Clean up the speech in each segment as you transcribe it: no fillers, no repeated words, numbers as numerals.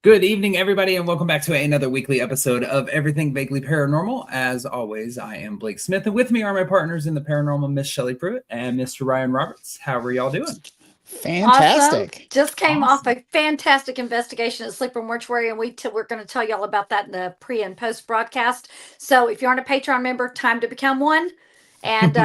Good evening, everybody, and welcome back to another weekly episode of Everything Vaguely Paranormal. As always, I am Blake Smith, and with me are my partners in the paranormal, Miss Shelley Pruitt and Mr. Ryan Roberts. How are y'all doing? Fantastic. Awesome. Just came off a fantastic investigation at Sleeper Mortuary, and we're going to tell you all about that in the pre and post broadcast. So if you aren't a Patreon member, time to become one. And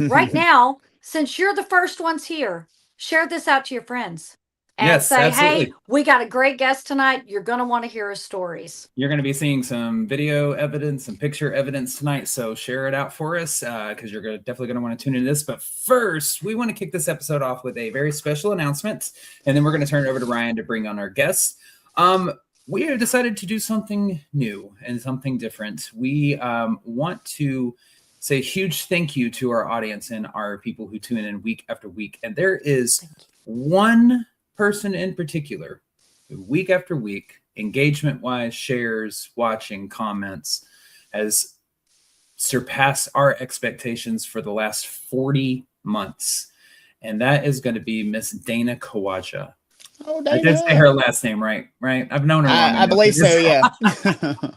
right now, since you're the first ones here, share this out to your friends. And say, absolutely. Hey, we got a great guest tonight. You're going to want to hear his stories. You're going to be seeing some video evidence, some picture evidence tonight. So share it out for us because you're definitely going to want to tune into this. But first, we want to kick this episode off with a very special announcement. And then we're going to turn it over to Ryan to bring on our guests. We have decided to do something new and something different. We want to say a huge thank you to our audience and our people who tune in week after week. And there is one person in particular who week after week, engagement wise, shares, watching, comments, has surpassed our expectations for the last 40 months, and that is going to be Miss Dana Kawaja. Oh, Dana. I did say her last name right? I've known her long I believe so, yeah. But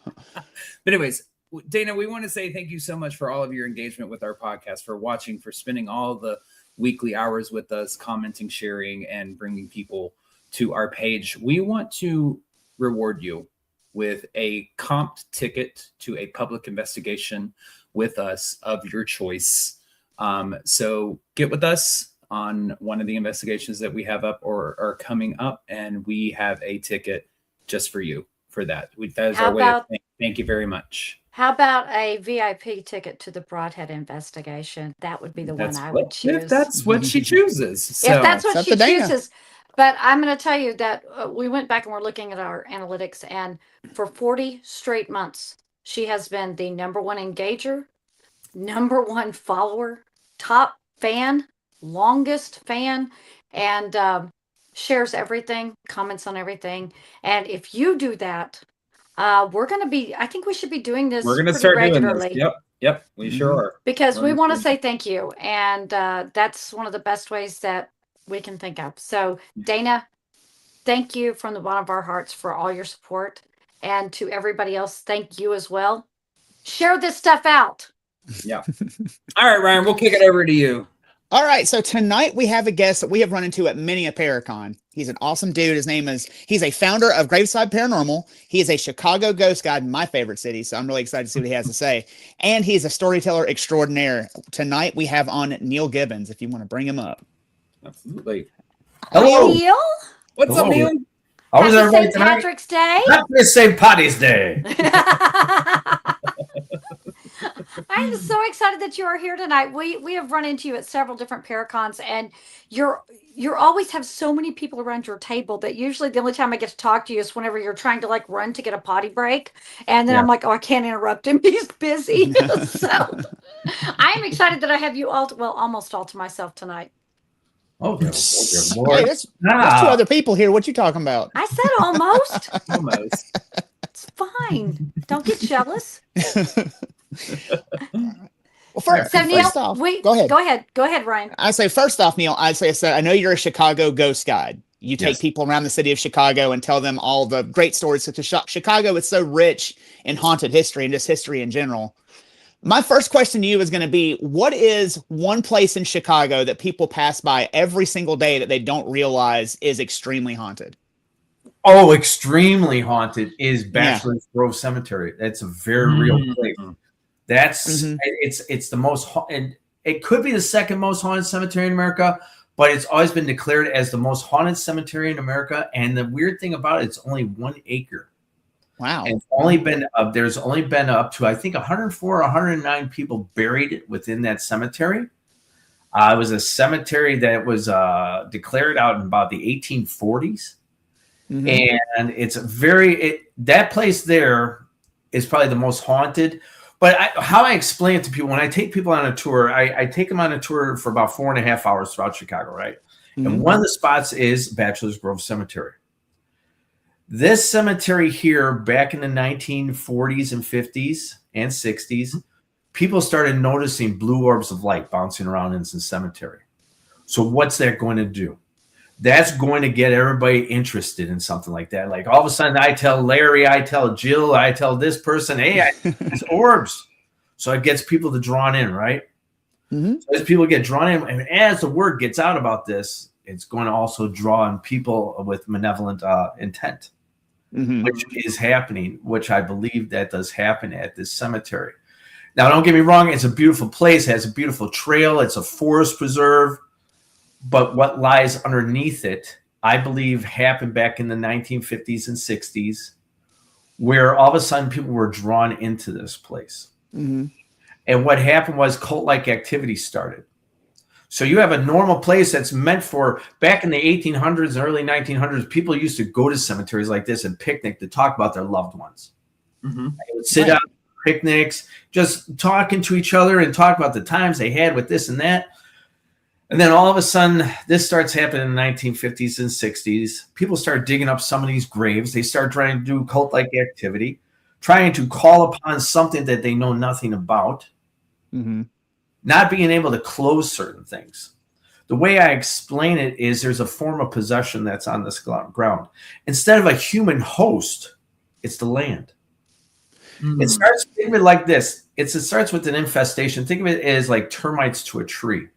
anyways, Dana, we want to say thank you so much for all of your engagement with our podcast, for watching, for spending all the weekly hours with us, commenting, sharing, and bringing people to our page. We want to reward you with a comped ticket to a public investigation with us of your choice. So get with us on one of the investigations that we have up or are coming up, and we have a ticket just for you for that. That is our way of saying thank you very much. How about a VIP ticket to the Broadhead investigation? That would be the one I would choose. If that's what she chooses. So. If that's what she chooses. But I'm going to tell you that we went back and we're looking at our analytics, and for 40 straight months, she has been the number one engager, number one follower, top fan, longest fan, and shares everything, comments on everything. And if you do that, we're going to be, I think we should be doing this. We're going to start regularly. Doing this. Yep, we sure are. Because we want to say thank you. And that's one of the best ways that we can think of. So Dana, thank you from the bottom of our hearts for all your support. And to everybody else, thank you as well. Share this stuff out. Yeah. All right, Ryan, we'll kick it over to you. All right, so tonight we have a guest that we have run into at many a Paracon. He's an awesome dude. He's a founder of Graveside Paranormal. He is a Chicago ghost guide in my favorite city, so I'm really excited to see what he has to say. And he's a storyteller extraordinaire. Tonight we have on Neal Gibbons, if you want to bring him up. Absolutely. Hello, Neal. What's up, Neal? How was everybody tonight? St. Patrick's Day. Happy St. Patty's Day. I am so excited that you are here tonight. We have run into you at several different Paracons, and you're always have so many people around your table that usually the only time I get to talk to you is whenever you're trying to like run to get a potty break, and then I'm like, oh, I can't interrupt him. He's busy. So I am excited that I have you almost all to myself tonight. Oh, hey, there's two other people here. What you talking about? I said almost. Almost. It's fine. Don't get jealous. Well, first off, go ahead, Ryan. I say first off, Neal, I know you're a Chicago ghost guide. You take people around the city of Chicago and tell them all the great stories. Chicago is so rich in haunted history and just history in general. My first question to you is going to be, what is one place in Chicago that people pass by every single day that they don't realize is extremely haunted? Oh, extremely haunted is Bachelor's Grove Cemetery. That's a very real place. That's it's the most, and it could be the second most haunted cemetery in America, but it's always been declared as the most haunted cemetery in America. And the weird thing about it, it's only 1 acre. Wow. And there's only been up to, I think, 104 or 109 people buried within that cemetery. It was a cemetery that was declared out in about the 1840s. And it's that place there is probably the most haunted. But how I explain it to people, when I take people on a tour, I take them on a tour for about 4.5 hours throughout Chicago, right? And one of the spots is Bachelor's Grove Cemetery. This cemetery here, back in the 1940s and 50s and 60s, people started noticing blue orbs of light bouncing around in the cemetery. So what's that going to do? that's going to get everybody interested in something like that. Like all of a sudden I tell Larry, I tell Jill, I tell this person, hey, it's orbs. So it gets people to drawn in, right? Mm-hmm. So as people get drawn in, and as the word gets out about this, it's going to also draw in people with malevolent intent, which is happening, which I believe that does happen at this cemetery. Now, don't get me wrong. It's a beautiful place. It has a beautiful trail. It's a forest preserve. But what lies underneath it, I believe, happened back in the 1950s and 60s, where all of a sudden people were drawn into this place. Mm-hmm. And what happened was cult-like activity started. So you have a normal place that's meant for, back in the 1800s and early 1900s, people used to go to cemeteries like this and picnic to talk about their loved ones. Mm-hmm. They would sit out on picnics, just talking to each other and talk about the times they had with this and that. And then all of a sudden, this starts happening in the 1950s and 60s. People start digging up some of these graves. They start trying to do cult-like activity, trying to call upon something that they know nothing about, not being able to close certain things. The way I explain it is there's a form of possession that's on this ground. Instead of a human host, it's the land. It starts, think of it like this. It starts with an infestation. Think of it as like termites to a tree.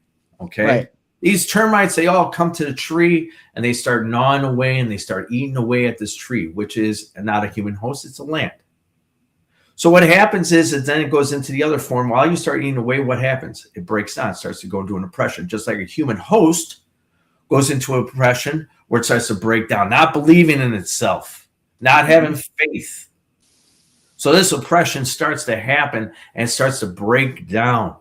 Okay. Right. These termites, they all come to the tree and they start gnawing away and they start eating away at this tree, which is not a human host, it's a land. So what happens is that then it goes into the other form. While you start eating away, what happens? It breaks down, it starts to go into an oppression, just like a human host goes into a oppression where it starts to break down, not believing in itself, not having faith. So this oppression starts to happen and starts to break down.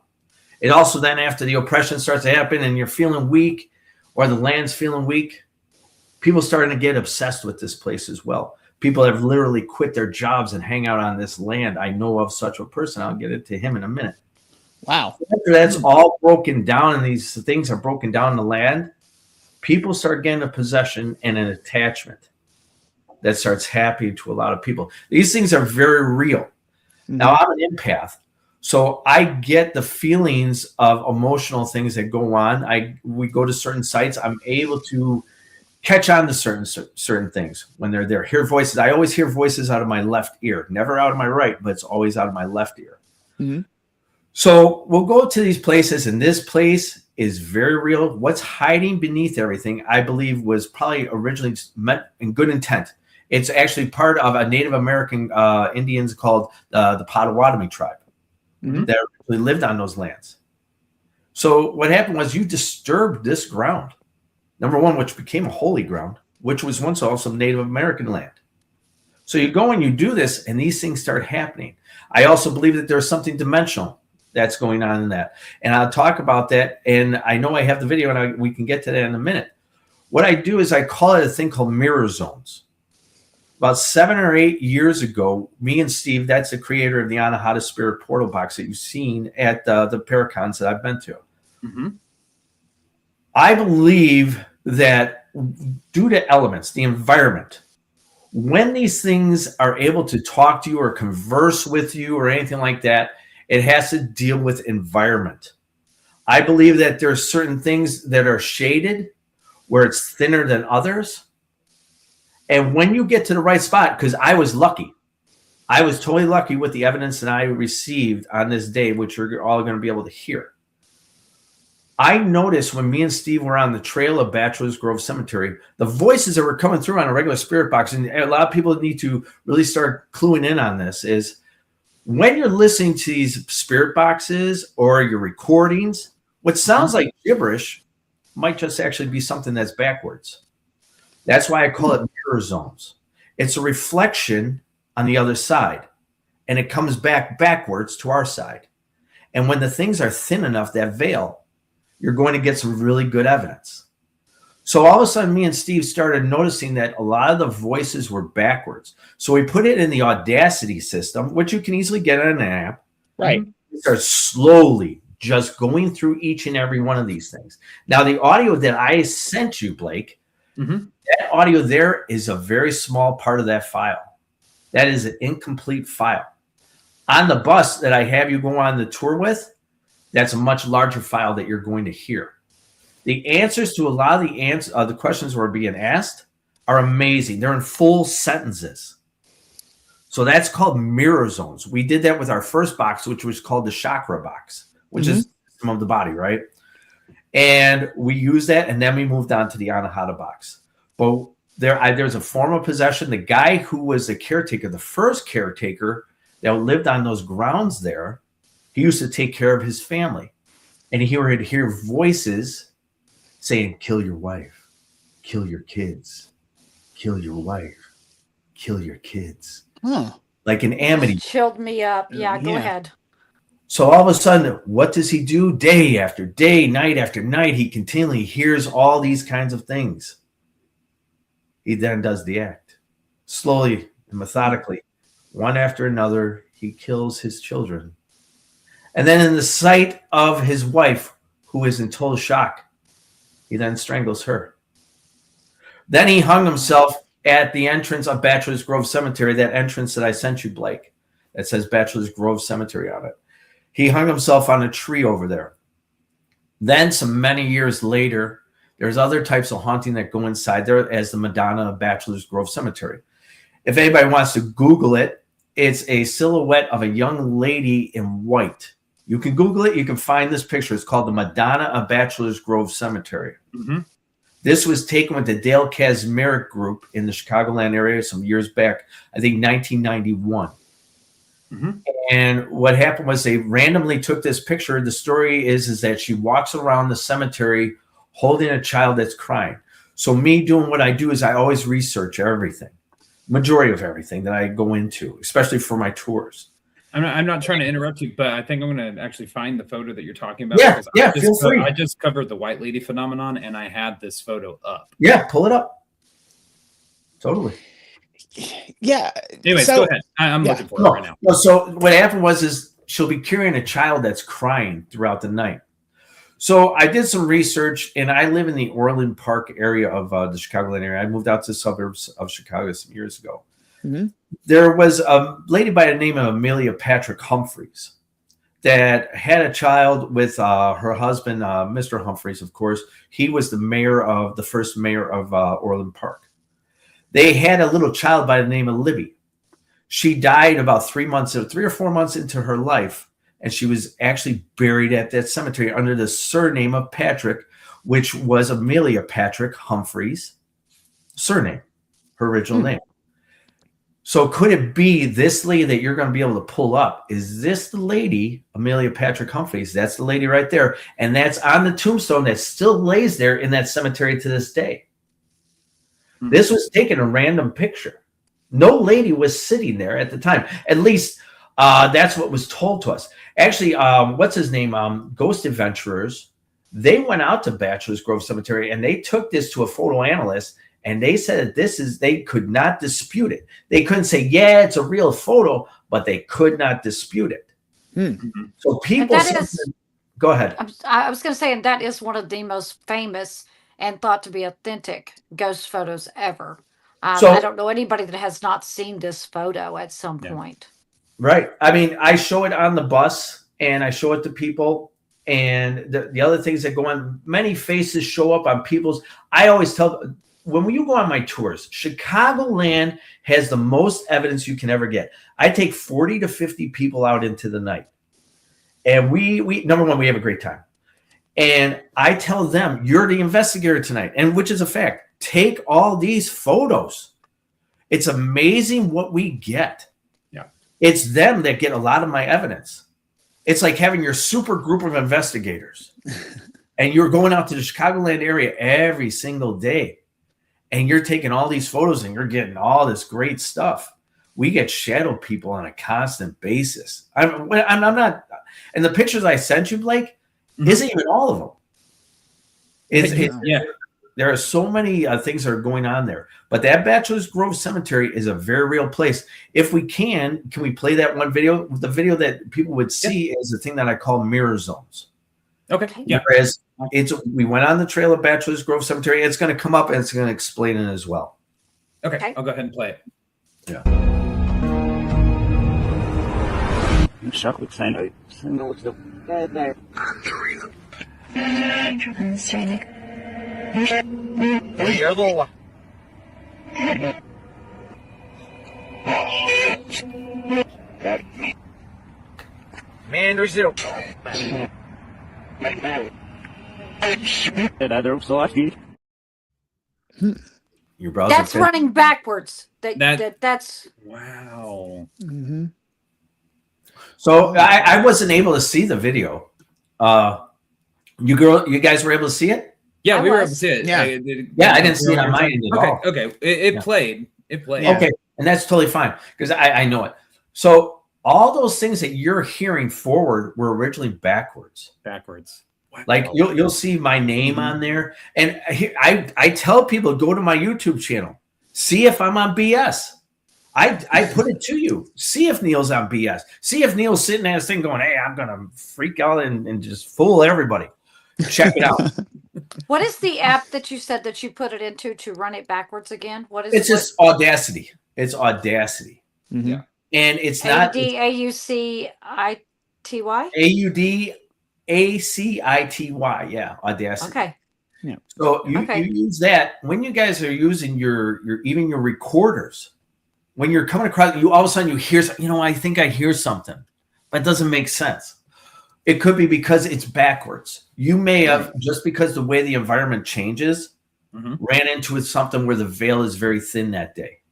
It also then, after the oppression starts to happen and you're feeling weak or the land's feeling weak, people starting to get obsessed with this place as well. People have literally quit their jobs and hang out on this land. I know of such a person. I'll get into him in a minute. Wow. After that's all broken down and these things are broken down in the land, people start getting a possession and an attachment that starts happening to a lot of people. These things are very real. Now, I'm an empath. So I get the feelings of emotional things that go on. We go to certain sites. I'm able to catch on to certain things when they're there. Hear voices. I always hear voices out of my left ear, never out of my right, but it's always out of my left ear. So we'll go to these places, and this place is very real. What's hiding beneath everything, I believe, was probably originally meant in good intent. It's actually part of a Native American Indians called the Potawatomi tribe. That really lived on those lands. So what happened was you disturbed this ground, number one, which became a holy ground, which was once also Native American land. So you go and you do this, and these things start happening. I also believe that there's something dimensional that's going on in that. And I'll talk about that. And I know I have the video, and we can get to that in a minute. What I do is I call it a thing called mirror zones. About 7 or 8 years ago, me and Steve, that's the creator of the Anahata Spirit Portal Box that you've seen at the Paracons that I've been to. I believe that due to elements, the environment, when these things are able to talk to you or converse with you or anything like that, it has to deal with environment. I believe that there are certain things that are shaded where it's thinner than others. And when you get to the right spot, because I was lucky, I was totally lucky with the evidence that I received on this day, which you're all going to be able to hear. I noticed when me and Steve were on the trail of Bachelor's Grove Cemetery, the voices that were coming through on a regular spirit box, and a lot of people need to really start cluing in on this, is when you're listening to these spirit boxes or your recordings, what sounds like gibberish might just actually be something that's backwards. That's why I call it mirror zones. It's a reflection on the other side, and it comes backwards to our side. And when the things are thin enough, that veil, you're going to get some really good evidence. So all of a sudden, me and Steve started noticing that a lot of the voices were backwards. So we put it in the Audacity system, which you can easily get on an app. Right. We start slowly just going through each and every one of these things. Now, the audio that I sent you, Blake, that audio there is a very small part of that file. That is an incomplete file. On the bus that I have you go on the tour with, that's a much larger file that you're going to hear. The answers to a lot of the questions we're being asked are amazing. They're in full sentences. So that's called mirror zones. We did that with our first box, which was called the chakra box, which is some of the body, right? And we used that, and then we moved on to the Anahata box. But there's a form of possession. The guy who was the caretaker, the first caretaker that lived on those grounds there, he used to take care of his family. And he would hear voices saying, kill your wife, kill your kids, kill your wife, kill your kids. Like an Amity. Chilled me up. Yeah, go ahead. So all of a sudden, what does he do? Day after day, night after night, he continually hears all these kinds of things. He then does the act. Slowly and methodically, one after another, he kills his children. And then in the sight of his wife, who is in total shock, he then strangles her. Then he hung himself at the entrance of Bachelor's Grove Cemetery, that entrance that I sent you, Blake, that says Bachelor's Grove Cemetery on it. He hung himself on a tree over there. Then some many years later, there's other types of haunting that go inside there as the Madonna of Bachelor's Grove Cemetery. If anybody wants to Google it, it's a silhouette of a young lady in white. You can Google it. You can find this picture. It's called the Madonna of Bachelor's Grove Cemetery. Mm-hmm. This was taken with the Dale Kazmarek group in the Chicagoland area some years back, I think 1991. Mm-hmm. And what happened was they randomly took this picture. The story is that she walks around the cemetery holding a child that's crying. So me doing what I do is I always research everything, majority of everything that I go into, especially for my tours. I'm not trying to interrupt you, but I think I'm going to actually find the photo that you're talking about. Yeah, feel free. I just covered the white lady phenomenon, and I had this photo up. Yeah, pull it up. Totally. Yeah. Anyways, go ahead. I'm looking for it right now. So what happened is she'll be carrying a child that's crying throughout the night. So I did some research, and I live in the Orland Park area of the Chicagoland area. I moved out to the suburbs of Chicago some years ago. Mm-hmm. There was a lady by the name of Amelia Patrick Humphreys that had a child with her husband, Mr. Humphreys, of course. He was the first mayor of Orland Park. They had a little child by the name of Libby. She died about 3 or 4 months into her life, and she was actually buried at that cemetery under the surname of Patrick, which was Amelia Patrick Humphreys' surname, her original name. So could it be this lady that you're going to be able to pull up? Is this the lady, Amelia Patrick Humphreys? That's the lady right there. And that's on the tombstone that still lays there in that cemetery to this day. Mm-hmm. This was taken a random picture. No lady was sitting there at the time. At least that's what was told to us. Actually, what's his name? Ghost Adventurers. They went out to Bachelor's Grove Cemetery and they took this to a photo analyst. And they said that they could not dispute it. They couldn't say, yeah, it's a real photo, but they could not dispute it. Mm-hmm. So people go ahead. I was going to say, and that is one of the most famous and thought to be authentic ghost photos ever. I don't know anybody that has not seen this photo at some point. Right. I mean, I show it on the bus and I show it to people. And the other things that go on, many faces show up on people's. I always tell when you go on my tours, Chicagoland has the most evidence you can ever get. I take 40 to 50 people out into the night. And we number one, we have a great time. And I tell them, you're the investigator tonight. And which is a fact. Take all these photos. It's amazing what we get. Yeah. It's them that get a lot of my evidence. It's like having your super group of investigators. And you're going out to the Chicagoland area every single day. And you're taking all these photos and you're getting all this great stuff. We get shadow people on a constant basis. I'm not, and the pictures I sent you, Blake, isn't even all of them. There are so many things that are going on there. But that Bachelor's Grove Cemetery is a very real place. If we can we play that one video? The video that people would see is the thing that I call mirror zones. Okay. Yeah. Whereas we went on the trail of Bachelor's Grove Cemetery. It's going to come up and it's going to explain it as well. Okay. I'll go ahead and play it. Yeah. Unrestricted. Your browser. That's running backwards. That's wow. Mm-hmm. So I wasn't able to see the video. You guys were able to see it? Yeah, I we were able was. to see it. Yeah. I didn't see it on my end at all. Okay. It Yeah. played. It played. Yeah. Okay, and that's totally fine because I know it. So all those things that you're hearing forward were originally backwards. Backwards. Wow. Like you'll see my name on there, and I tell people go to my YouTube channel, see if I'm on BS. I put it to you. See if Neal's on BS. See if Neal's sitting at his thing going, hey, I'm gonna freak out and just fool everybody. Check it out. what is the app that you said that you put it into to run it backwards again? What is It's just Audacity. It's Audacity. Mm-hmm. Yeah. And it's not AUDAUCITY? AUDACITY. Yeah, Audacity. Okay. Yeah. So you use that when you guys are using your even your recorders. When you're coming across, you all of a sudden you hear, I think I hear something. That doesn't make sense. It could be because it's backwards. You may have, just because the way the environment changes, ran into something where the veil is very thin that day.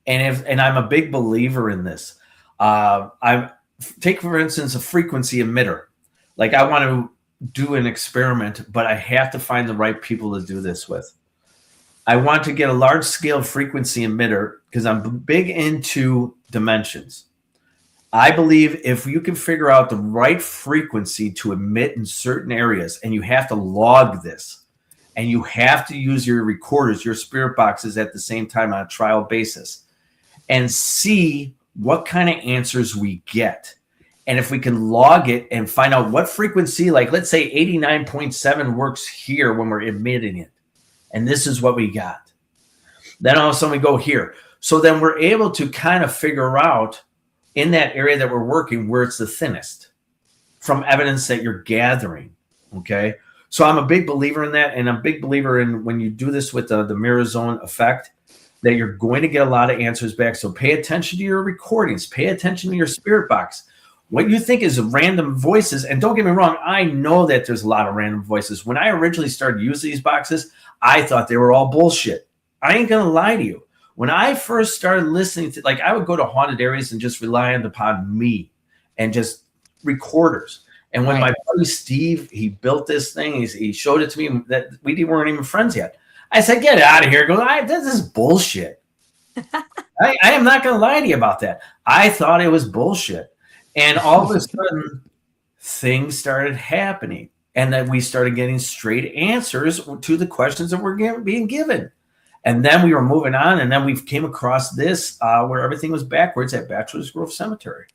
And I'm a big believer in this. I take, for instance, a frequency emitter. Like I want to do an experiment, but I have to find the right people to do this with. I want to get a large scale frequency emitter because I'm big into dimensions. I believe if you can figure out the right frequency to emit in certain areas, and you have to log this, and you have to use your recorders, your spirit boxes at the same time on a trial basis, and see what kind of answers we get. And if we can log it and find out what frequency, like let's say 89.7 works here when we're emitting it. And this is what we got. Then all of a sudden we go here. So then we're able to kind of figure out in that area that we're working where it's the thinnest from evidence that you're gathering. Okay. So I'm a big believer in that. And I'm a big believer in when you do this with the mirror zone effect, that you're going to get a lot of answers back. So pay attention to your recordings, pay attention to your spirit box. What you think is random voices, and don't get me wrong, I know that there's a lot of random voices. When I originally started using these boxes, I thought they were all bullshit. I ain't gonna lie to you. When I first started listening to, like, I would go to haunted areas and just rely upon me and just recorders. And when my buddy Steve, he built this thing, he showed it to me that we weren't even friends yet. I said, get out of here. Go, this is bullshit. I am not gonna lie to you about that. I thought it was bullshit. And all of a sudden, things started happening. And then we started getting straight answers to the questions that were being given. And then we were moving on. And then we came across this where everything was backwards at Bachelor's Grove Cemetery.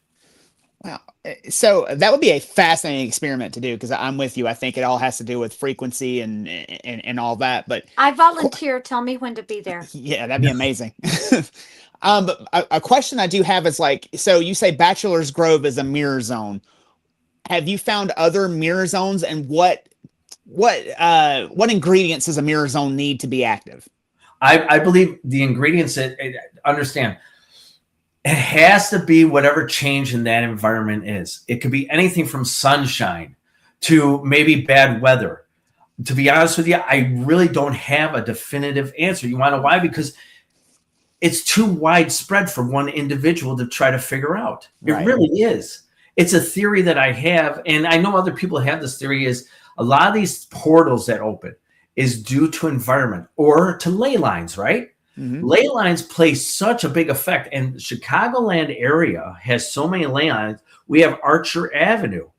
Wow. So that would be a fascinating experiment to do, because I'm with you. I think it all has to do with frequency and all that. But I volunteer. Tell me when to be there. Yeah, that'd be amazing. But a question I do have is, like, so you say Bachelor's Grove is a mirror zone. Have you found other mirror zones, and what ingredients does a mirror zone need to be active? I believe the ingredients understand. It has to be whatever change in that environment is. It could be anything from sunshine to maybe bad weather. To be honest with you, I really don't have a definitive answer. You want to know why? Because it's too widespread for one individual to try to figure out. It really is. It's a theory that I have, and I know other people have this theory, is a lot of these portals that open is due to environment or to ley lines, right? Mm-hmm. Ley lines play such a big effect, and the Chicagoland area has so many ley lines. We have Archer Avenue.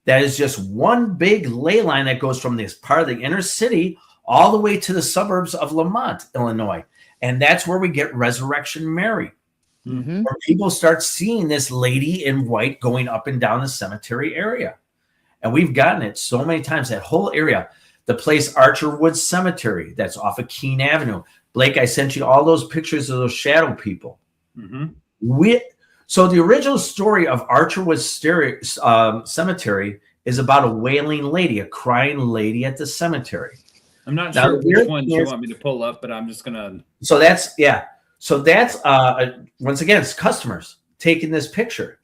That is just one big ley line that goes from this part of the inner city all the way to the suburbs of Lamont, Illinois. And that's where we get Resurrection Mary, where people start seeing this lady in white going up and down the cemetery area. And we've gotten it so many times, that whole area. The place Archer Woods Cemetery, that's off of Keene Avenue. Blake, I sent you all those pictures of those shadow people. So the original story of Archer Woods Cemetery is about a wailing lady, a crying lady at the cemetery. I'm not Now, sure the which weird one thing you is- want me to pull up, but I'm just gonna. So that's once again, it's customers taking this picture.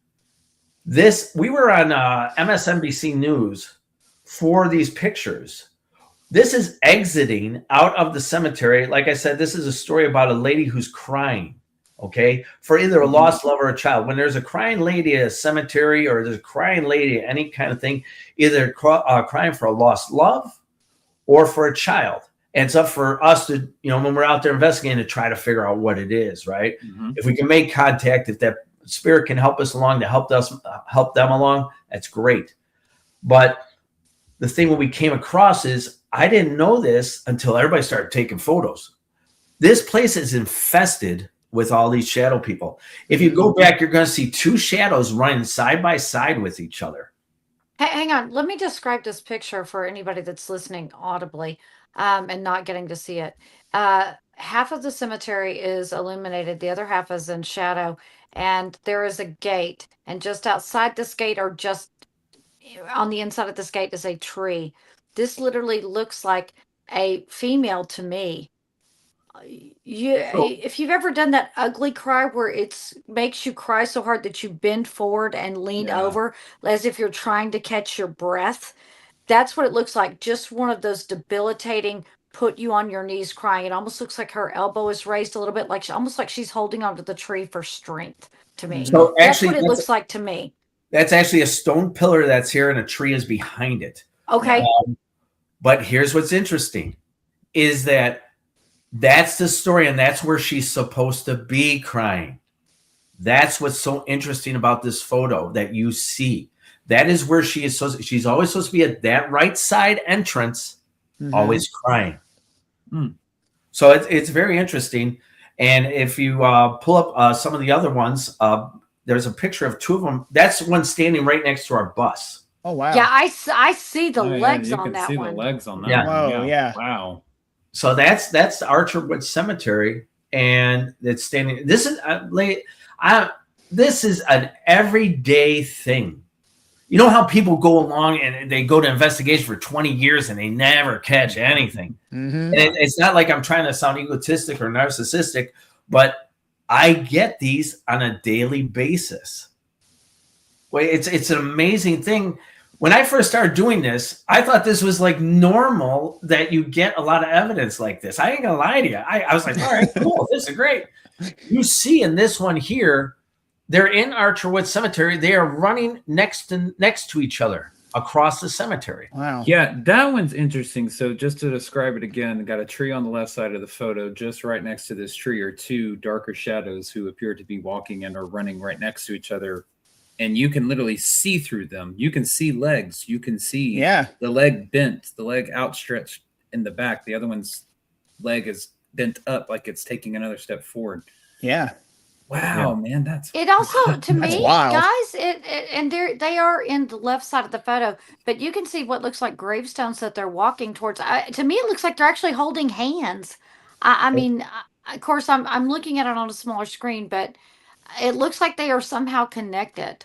We were on MSNBC News for these pictures. This is exiting out of the cemetery. Like I said, this is a story about a lady who's crying, okay, for either a lost lover or a child. When there's a crying lady at a cemetery or there's a crying lady at any kind of thing, either crying for a lost love or for a child. And it's up for us to, when we're out there investigating, to try to figure out what it is, right? Mm-hmm. If we can make contact, if that spirit can help us along to help them along, that's great. But the thing what we came across is, I didn't know this until everybody started taking photos. This place is infested with all these shadow people. If you go back, you're going to see two shadows running side by side with each other. Hey, hang on. Let me describe this picture for anybody that's listening audibly and not getting to see it. Half of the cemetery is illuminated. The other half is in shadow. And there is a gate. And just outside this gate, or just on the inside of this gate, is a tree. This literally looks like a female to me. If you've ever done that ugly cry where it makes you cry so hard that you bend forward and lean over as if you're trying to catch your breath, that's what it looks like. Just one of those debilitating, put you on your knees crying. It almost looks like her elbow is raised a little bit, almost like she's holding onto the tree for strength to me. So that's what it looks like to me. That's actually a stone pillar that's here and a tree is behind it. Okay. But here's what's interesting is that's the story, and that's where she's supposed to be crying. That's what's so interesting about this photo that you see. That is where she is. She's always supposed to be at that right side entrance, always crying. So it's very interesting. And if you pull up some of the other ones, there's a picture of two of them. That's one standing right next to our bus. Oh, wow. Yeah, I see the legs you on can that see one. the legs on that Yeah. one. Whoa, yeah. Wow. So that's the Archerwood Cemetery, and it's standing. This is this is an everyday thing. You know how people go along and they go to investigation for 20 years and they never catch anything. And it's not like I'm trying to sound egotistic or narcissistic, but I get these on a daily basis. Well, it's an amazing thing. When I first started doing this, I thought this was like normal that you get a lot of evidence like this. I ain't gonna lie to you. I was like, all right, cool, this is great. You see in this one here, they're in Archerwood Cemetery. They are running next to each other across the cemetery. Wow. Yeah, that one's interesting. So just to describe it again, got a tree on the left side of the photo. Just right next to this tree are two darker shadows who appear to be walking and are running right next to each other. And you can literally see through them. You can see legs. You can see the leg bent, the leg outstretched in the back. The other one's leg is bent up like it's taking another step forward. Yeah. Wow, man, that's it. Also, to me, wild. guys, and they are in the left side of the photo, but you can see what looks like gravestones that they're walking towards. To me, it looks like they're actually holding hands. I mean, of course, I'm looking at it on a smaller screen, but it looks like they are somehow connected.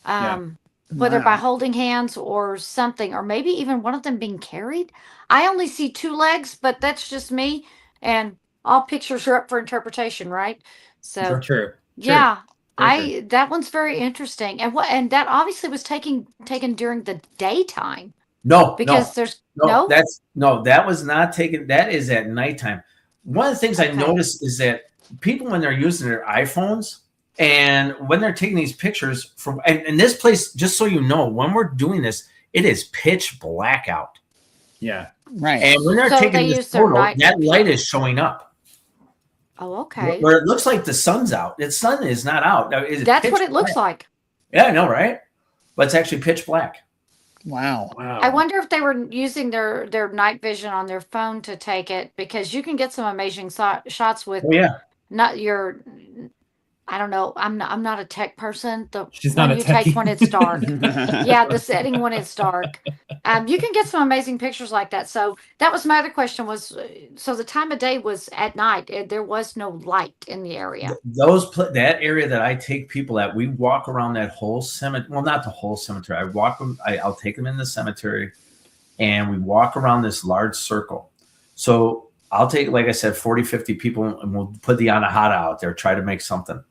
Whether by holding hands or something, or maybe even one of them being carried. I only see two legs, but that's just me, and all pictures are up for interpretation, right? So true. Yeah, Very that one's very interesting. And that obviously was taken during the daytime. No, because there's no. That was not taken. That is at nighttime. One of the things I noticed is that people, when they're using their iPhones and when they're taking these pictures from, and this place, just so you know, when we're doing this, it is pitch black out. Yeah. Right. And when they're taking this photo, that light is showing up. Oh, okay. Where it looks like the sun's out. The sun is not out. That's what it looks like. Yeah, I know, right? But it's actually pitch black. Wow. I wonder if they were using their night vision on their phone to take it, because you can get some amazing shots with not your. I don't know. I'm not a tech person. She's not a you techie. take when it's dark. Yeah, the setting when it's dark. You can get some amazing pictures like that. So that was my other question was, so the time of day was at night. There was no light in the area. That area that I take people at, we walk around that whole cemetery. Well, not the whole cemetery. I'll take them in the cemetery, and we walk around this large circle. So I'll take, like I said, 40, 50 people, and we'll put the Anahata out there, try to make something,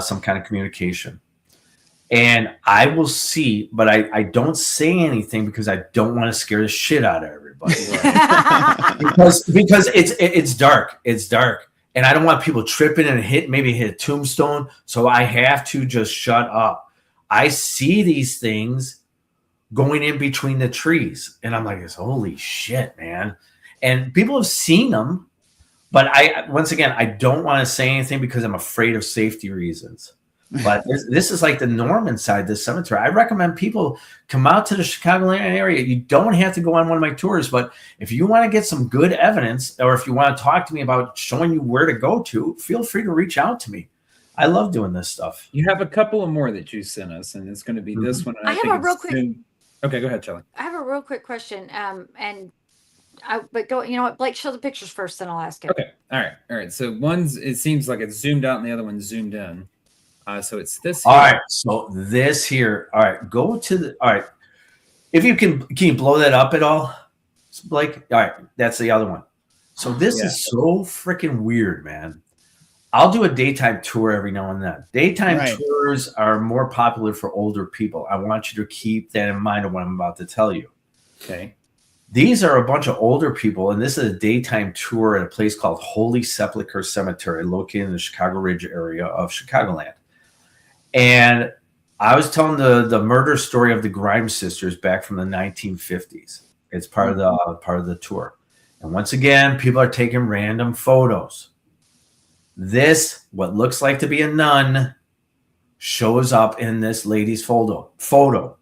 some kind of communication. And I will see, but I don't say anything because I don't want to scare the shit out of everybody. because it's dark. It's dark. And I don't want people tripping and maybe hit a tombstone. So I have to just shut up. I see these things going in between the trees. And I'm like, holy shit, man. And people have seen them. But once again, I don't want to say anything because I'm afraid of safety reasons. But this is like the norm inside this cemetery. I recommend people come out to the Chicagoland area. You don't have to go on one of my tours, but if you want to get some good evidence, or if you want to talk to me about showing you where to go to, feel free to reach out to me. I love doing this stuff. You have a couple of more that you sent us, and it's going to be this one. I have a real quick. Okay, go ahead, Shelley. I have a real quick question. But go. You know what, Blake? Show the pictures first, then I'll ask it. Okay. All right. So it seems like it's zoomed out, and the other one's zoomed in. So it's this here. All right. So this here. All right. Go to the. All right. If you can you blow that up at all, Blake? All right. That's the other one. So this is so freaking weird, man. I'll do a daytime tour every now and then. Daytime tours are more popular for older people. I want you to keep that in mind of what I'm about to tell you. Okay. These are a bunch of older people, and this is a daytime tour at a place called Holy Sepulchre Cemetery, located in the Chicago Ridge area of Chicagoland. And I was telling the murder story of the Grimes sisters back from the 1950s. It's part of the tour. And once again, people are taking random photos. This, what looks like to be a nun, shows up in this lady's photo.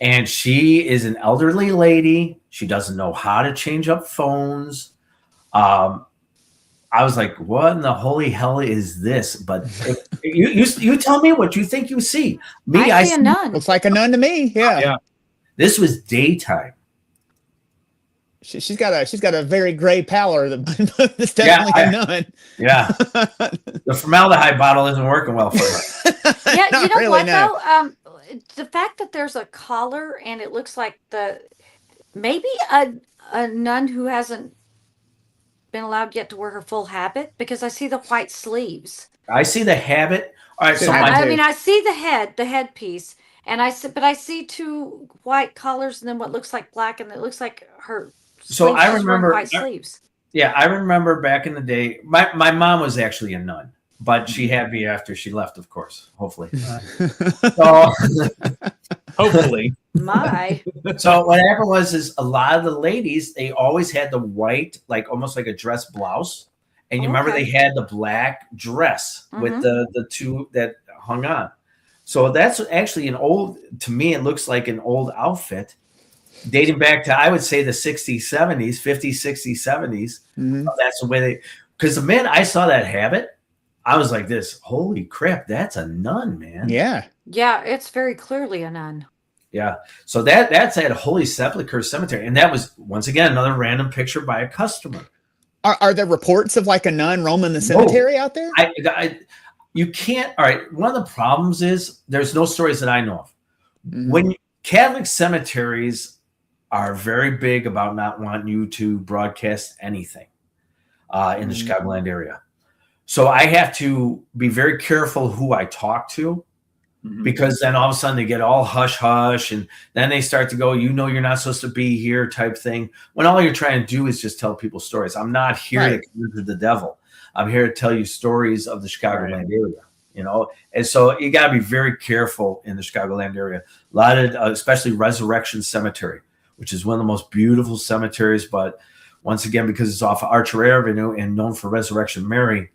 And she is an elderly lady. She doesn't know how to change up phones. I was like, what in the holy hell is this? But you tell me what you think you see. I see a nun. Looks like a nun to me. Yeah. This was daytime. She's got a very gray pallor. It's definitely a nun. Yeah. The formaldehyde bottle isn't working well for her. Yeah, you know really, what though? The fact that there's a collar and it looks like maybe a nun who hasn't been allowed yet to wear her full habit, because I see the white sleeves. I see the habit. All right, so I see the headpiece, and I see two white collars and then what looks like black, and it looks like her. So I remember white sleeves. Yeah, I remember back in the day. My mom was actually a nun, but she had me after she left, of course. Hopefully. Hopefully. So what happened was a lot of the ladies, they always had the white, like almost like a dress blouse, and you remember they had the black dress with the two that hung on. So that's actually to me, it looks like an old outfit dating back to, I would say, the 60s, 70s, 50s, 60s, 70s. Mm-hmm. That's the way because the minute I saw that habit, I was like this, holy crap, that's a nun, man. Yeah. Yeah, it's very clearly a nun. Yeah. So that's at Holy Sepulchre Cemetery. And that was, once again, another random picture by a customer. Are there reports of like a nun roaming the cemetery out there? You can't. All right. One of the problems is there's no stories that I know of. Mm-hmm. When Catholic cemeteries are very big about not wanting you to broadcast anything in the Chicagoland area. So I have to be very careful who I talk to, because then all of a sudden they get all hush hush, and then they start to go, you're not supposed to be here type thing, when all you're trying to do is just tell people stories. I'm not here to conjure the devil. I'm here to tell you stories of the Chicagoland area, and so you got to be very careful in the Chicagoland area. A lot of, especially Resurrection Cemetery, which is one of the most beautiful cemeteries, but once again, because it's off Archer Avenue and known for Resurrection Mary,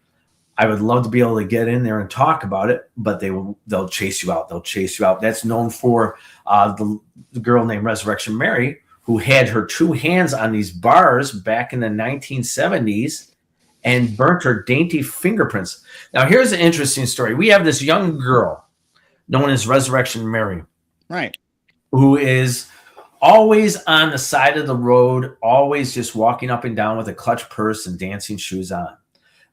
I would love to be able to get in there and talk about it, but they'll chase you out. They'll chase you out. That's known for the girl named Resurrection Mary, who had her two hands on these bars back in the 1970s and burnt her dainty fingerprints. Now, here's an interesting story. We have this young girl known as Resurrection Mary, right, who is always on the side of the road, always just walking up and down with a clutch purse and dancing shoes on.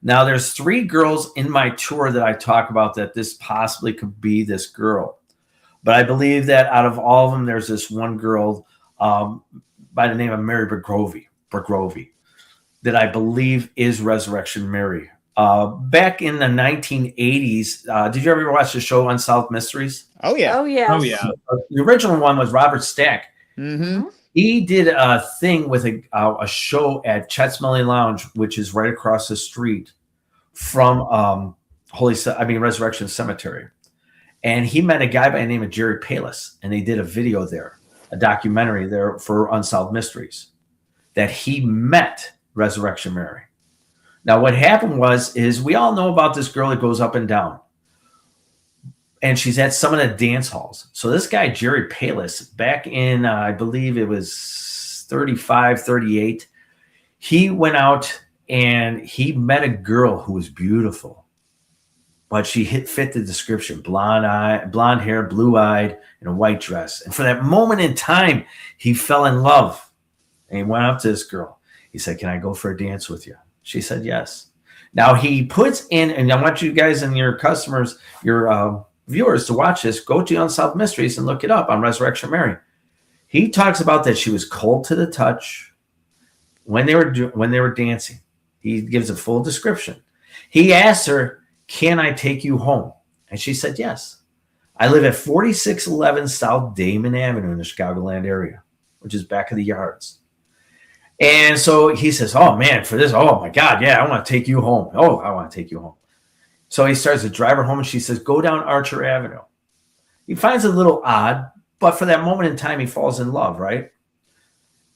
Now, there's 3 girls in my tour that I talk about that this possibly could be this girl. But I believe that out of all of them, there's this one girl by the name of Mary Bergrovy that I believe is Resurrection Mary. Back in the 1980s, did you ever watch the show Unsolved Mysteries? Oh yeah. Oh yes. Oh yeah. The original one was Robert Stack. Mm-hmm. He did a thing with a show at Chet's Melly Lounge, which is right across the street from Resurrection Cemetery. And he met a guy by the name of Jerry Palis, and they did a video there, a documentary there for Unsolved Mysteries, that he met Resurrection Mary. Now, what happened is we all know about this girl that goes up and down, and she's at some of the dance halls. So this guy, Jerry Palis, back in, I believe it was 35, 38, he went out and he met a girl who was beautiful. But she fit the description: blonde hair, blue-eyed, in a white dress. And for that moment in time, he fell in love. And he went up to this girl. He said, "Can I go for a dance with you?" She said, "Yes." Now he puts in, and I want you guys and your customers, your viewers to watch this. Go to Unsolved Mysteries and look it up on Resurrection Mary. He talks about that she was cold to the touch when they were dancing. He gives a full description. He asked her, "Can I take you home?" And she said, "Yes. I live at 4611 South Damon Avenue in the Chicagoland area, which is back of the yards." And so he says, "Oh man, for this, oh my God, yeah, I want to take you home. Oh, I want to take you home." So he starts to drive her home, and she says, "Go down Archer Avenue." He finds it a little odd, but for that moment in time, he falls in love, right?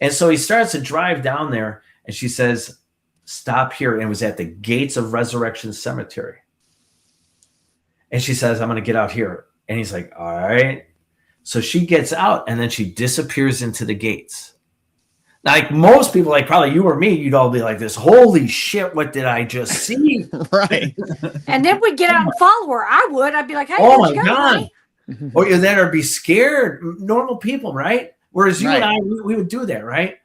And so he starts to drive down there, and she says, "Stop here." And it was at the gates of Resurrection Cemetery. And she says, "I'm going to get out here." And he's like, "All right." So she gets out, and then she disappears into the gates. Like most people, like probably you or me, you'd all be like this, "Holy shit, what did I just see?" Right. And then we'd get out and follow her. I'd be like, "Hey, Oh where'd my you go, God. honey?" Or you then or be scared. Normal people, right? Whereas you Right. and I, we would do that, right?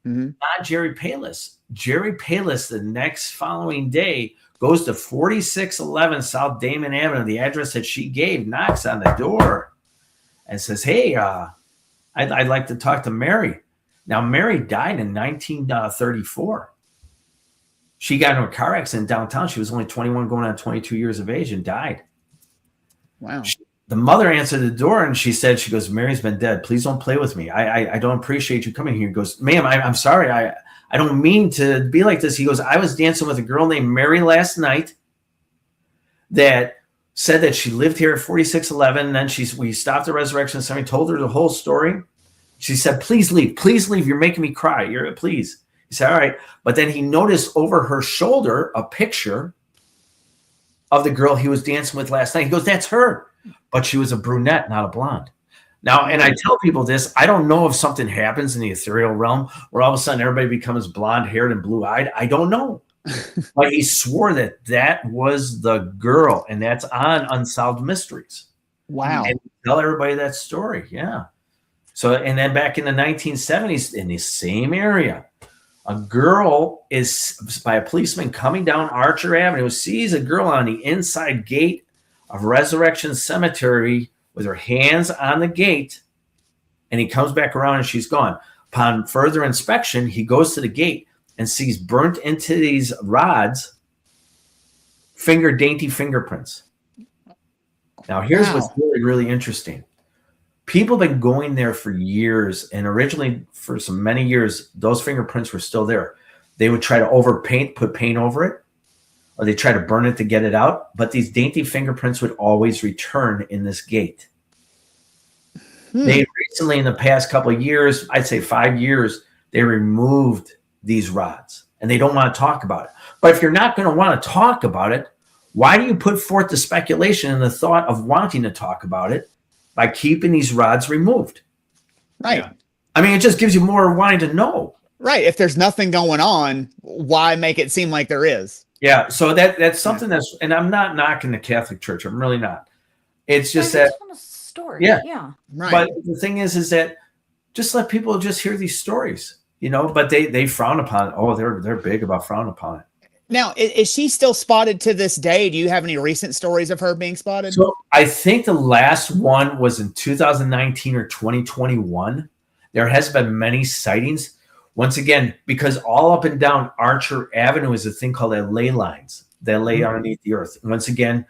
Mm-hmm. Not Jerry Palis. Jerry Palis, the next following day, goes to 4611 South Damon Avenue, the address that she gave, knocks on the door and says, "Hey, I'd like to talk to Mary." Now, Mary died in 1934. She got into a car accident downtown. She was only 21, going on 22 years of age, and died. Wow. The mother answered the door, and she goes, "Mary's been dead. Please don't play with me. I don't appreciate you coming here." He goes, "Ma'am, I'm sorry. I don't mean to be like this." He goes, "I was dancing with a girl named Mary last night that said that she lived here at 4611. And then we stopped at Resurrection Cemetery, told her the whole story. She said, please leave. You're making me cry. Please." He said, "All right." But then he noticed over her shoulder a picture of the girl he was dancing with last night. He goes, "That's her." But she was a brunette, not a blonde. Now, and I tell people this, I don't know if something happens in the ethereal realm where all of a sudden everybody becomes blonde-haired and blue-eyed. I don't know. But he swore that was the girl, and that's on Unsolved Mysteries. Wow. And tell everybody that story, yeah. So, and then back in the 1970s, in the same area, a girl is, by a policeman coming down Archer Avenue, sees a girl on the inside gate of Resurrection Cemetery with her hands on the gate, and he comes back around and she's gone. Upon further inspection, he goes to the gate and sees burnt into these rods dainty fingerprints. Now, here's what's really, really interesting. People have been going there for years, and originally for many years, those fingerprints were still there. They would try to overpaint, put paint over it, or they try to burn it to get it out. But these dainty fingerprints would always return in this gate. They recently, in the past couple of years, I'd say 5 years, they removed these rods, and they don't want to talk about it. But if you're not going to want to talk about it, why do you put forth the speculation and the thought of wanting to talk about it by keeping these rods removed? Right. Yeah. I mean, it just gives you more wanting to know. Right. If there's nothing going on, why make it seem like there is? Yeah. So that's something that's, and I'm not knocking the Catholic Church. I'm really not. It's just that. Story. Yeah. Yeah. Right. But the thing is that just let people just hear these stories, but they frown upon it. Oh, they're big about frowning upon it. Now, is she still spotted to this day? Do you have any recent stories of her being spotted? So I think the last one was in 2019 or 2021. There has been many sightings. Once again, because all up and down Archer Avenue is a thing called a ley lines that lay underneath the earth. Once again,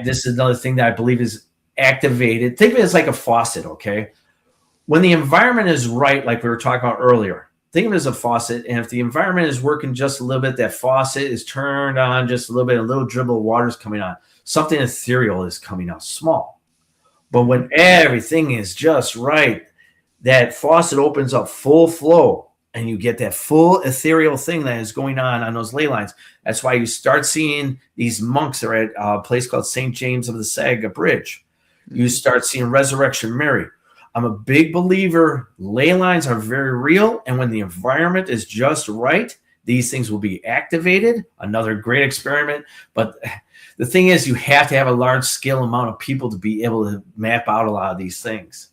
this is another thing that I believe is activated. Think of it as like a faucet, okay? When the environment is right, like we were talking about earlier, think of it as a faucet. And if the environment is working just a little bit, that faucet is turned on just a little bit, a little dribble of water is coming on. Something ethereal is coming out small. But when everything is just right, that faucet opens up full flow. And you get that full ethereal thing that is going on those ley lines. That's why you start seeing these monks are at a place called St. James of the Saga Bridge. You start seeing Resurrection Mary. I'm a big believer. Ley lines are very real. And when the environment is just right, these things will be activated. Another great experiment. But the thing is, you have to have a large scale amount of people to be able to map out a lot of these things.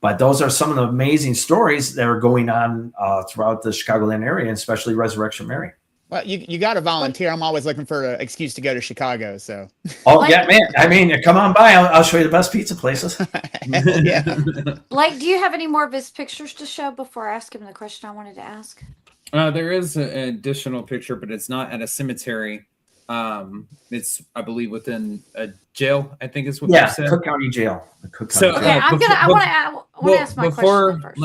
But those are some of the amazing stories that are going on throughout the Chicagoland area, and especially Resurrection Mary. Well, you got to volunteer. I'm always looking for an excuse to go to Chicago. So. Oh yeah, man! I mean, come on by. I'll show you the best pizza places. Yeah. Blake, do you have any more of his pictures to show before I ask him the question I wanted to ask? There is an additional picture, but it's not at a cemetery. It's, I believe, within a jail, I think is what you said. Cook County Jail. Okay, I want to ask my question first.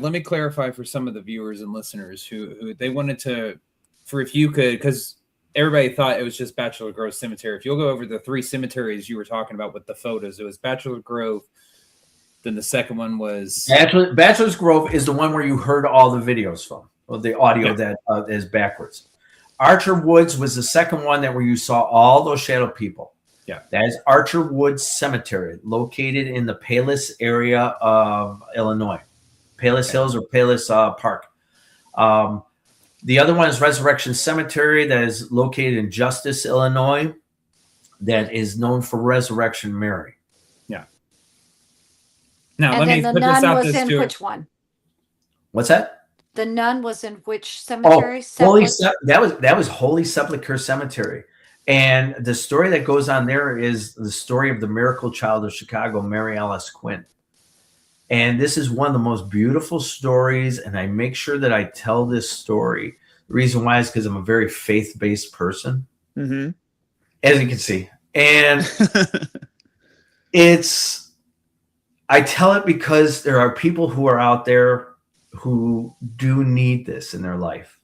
Let me clarify for some of the viewers and listeners who they wanted to, for if you could, because everybody thought it was just Bachelor Grove Cemetery. If you'll go over the 3 cemeteries you were talking about with the photos, it was Bachelor Grove. Then the second one was Bachelor's Grove is the one where you heard all the videos from, or the audio that is backwards. Archer Woods was the second one where you saw all those shadow people. Yeah. That is Archer Woods Cemetery, located in the Palos area of Illinois. Palos Hills or Palos Park. The other one is Resurrection Cemetery that is located in Justice, Illinois, that is known for Resurrection Mary. Yeah. Now, and let me then put the this nun out was this in to which one? What's that? The nun was in which cemetery? That was Holy Sepulchre Cemetery. And the story that goes on there is the story of the miracle child of Chicago, Mary Alice Quinn. And this is one of the most beautiful stories. And I make sure that I tell this story. The reason why is because I'm a very faith-based person, as you can see. And I tell it because there are people who are out there who do need this in their life.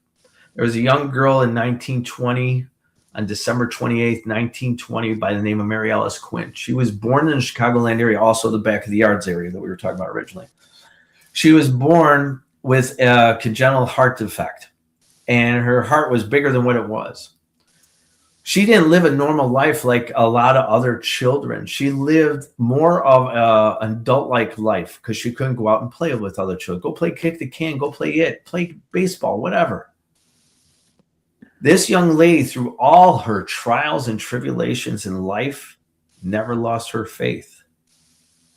There was a young girl in 1920, on December 28th, 1920, by the name of Mary Alice Quinn. She was born in the Chicagoland area, also the back of the yards area that we were talking about originally. She was born with a congenital heart defect, and her heart was bigger than what it was. She didn't live a normal life like a lot of other children. She lived more of an adult-like life because she couldn't go out and play with other children. Go play kick the can, go play baseball, whatever. This young lady, through all her trials and tribulations in life, never lost her faith.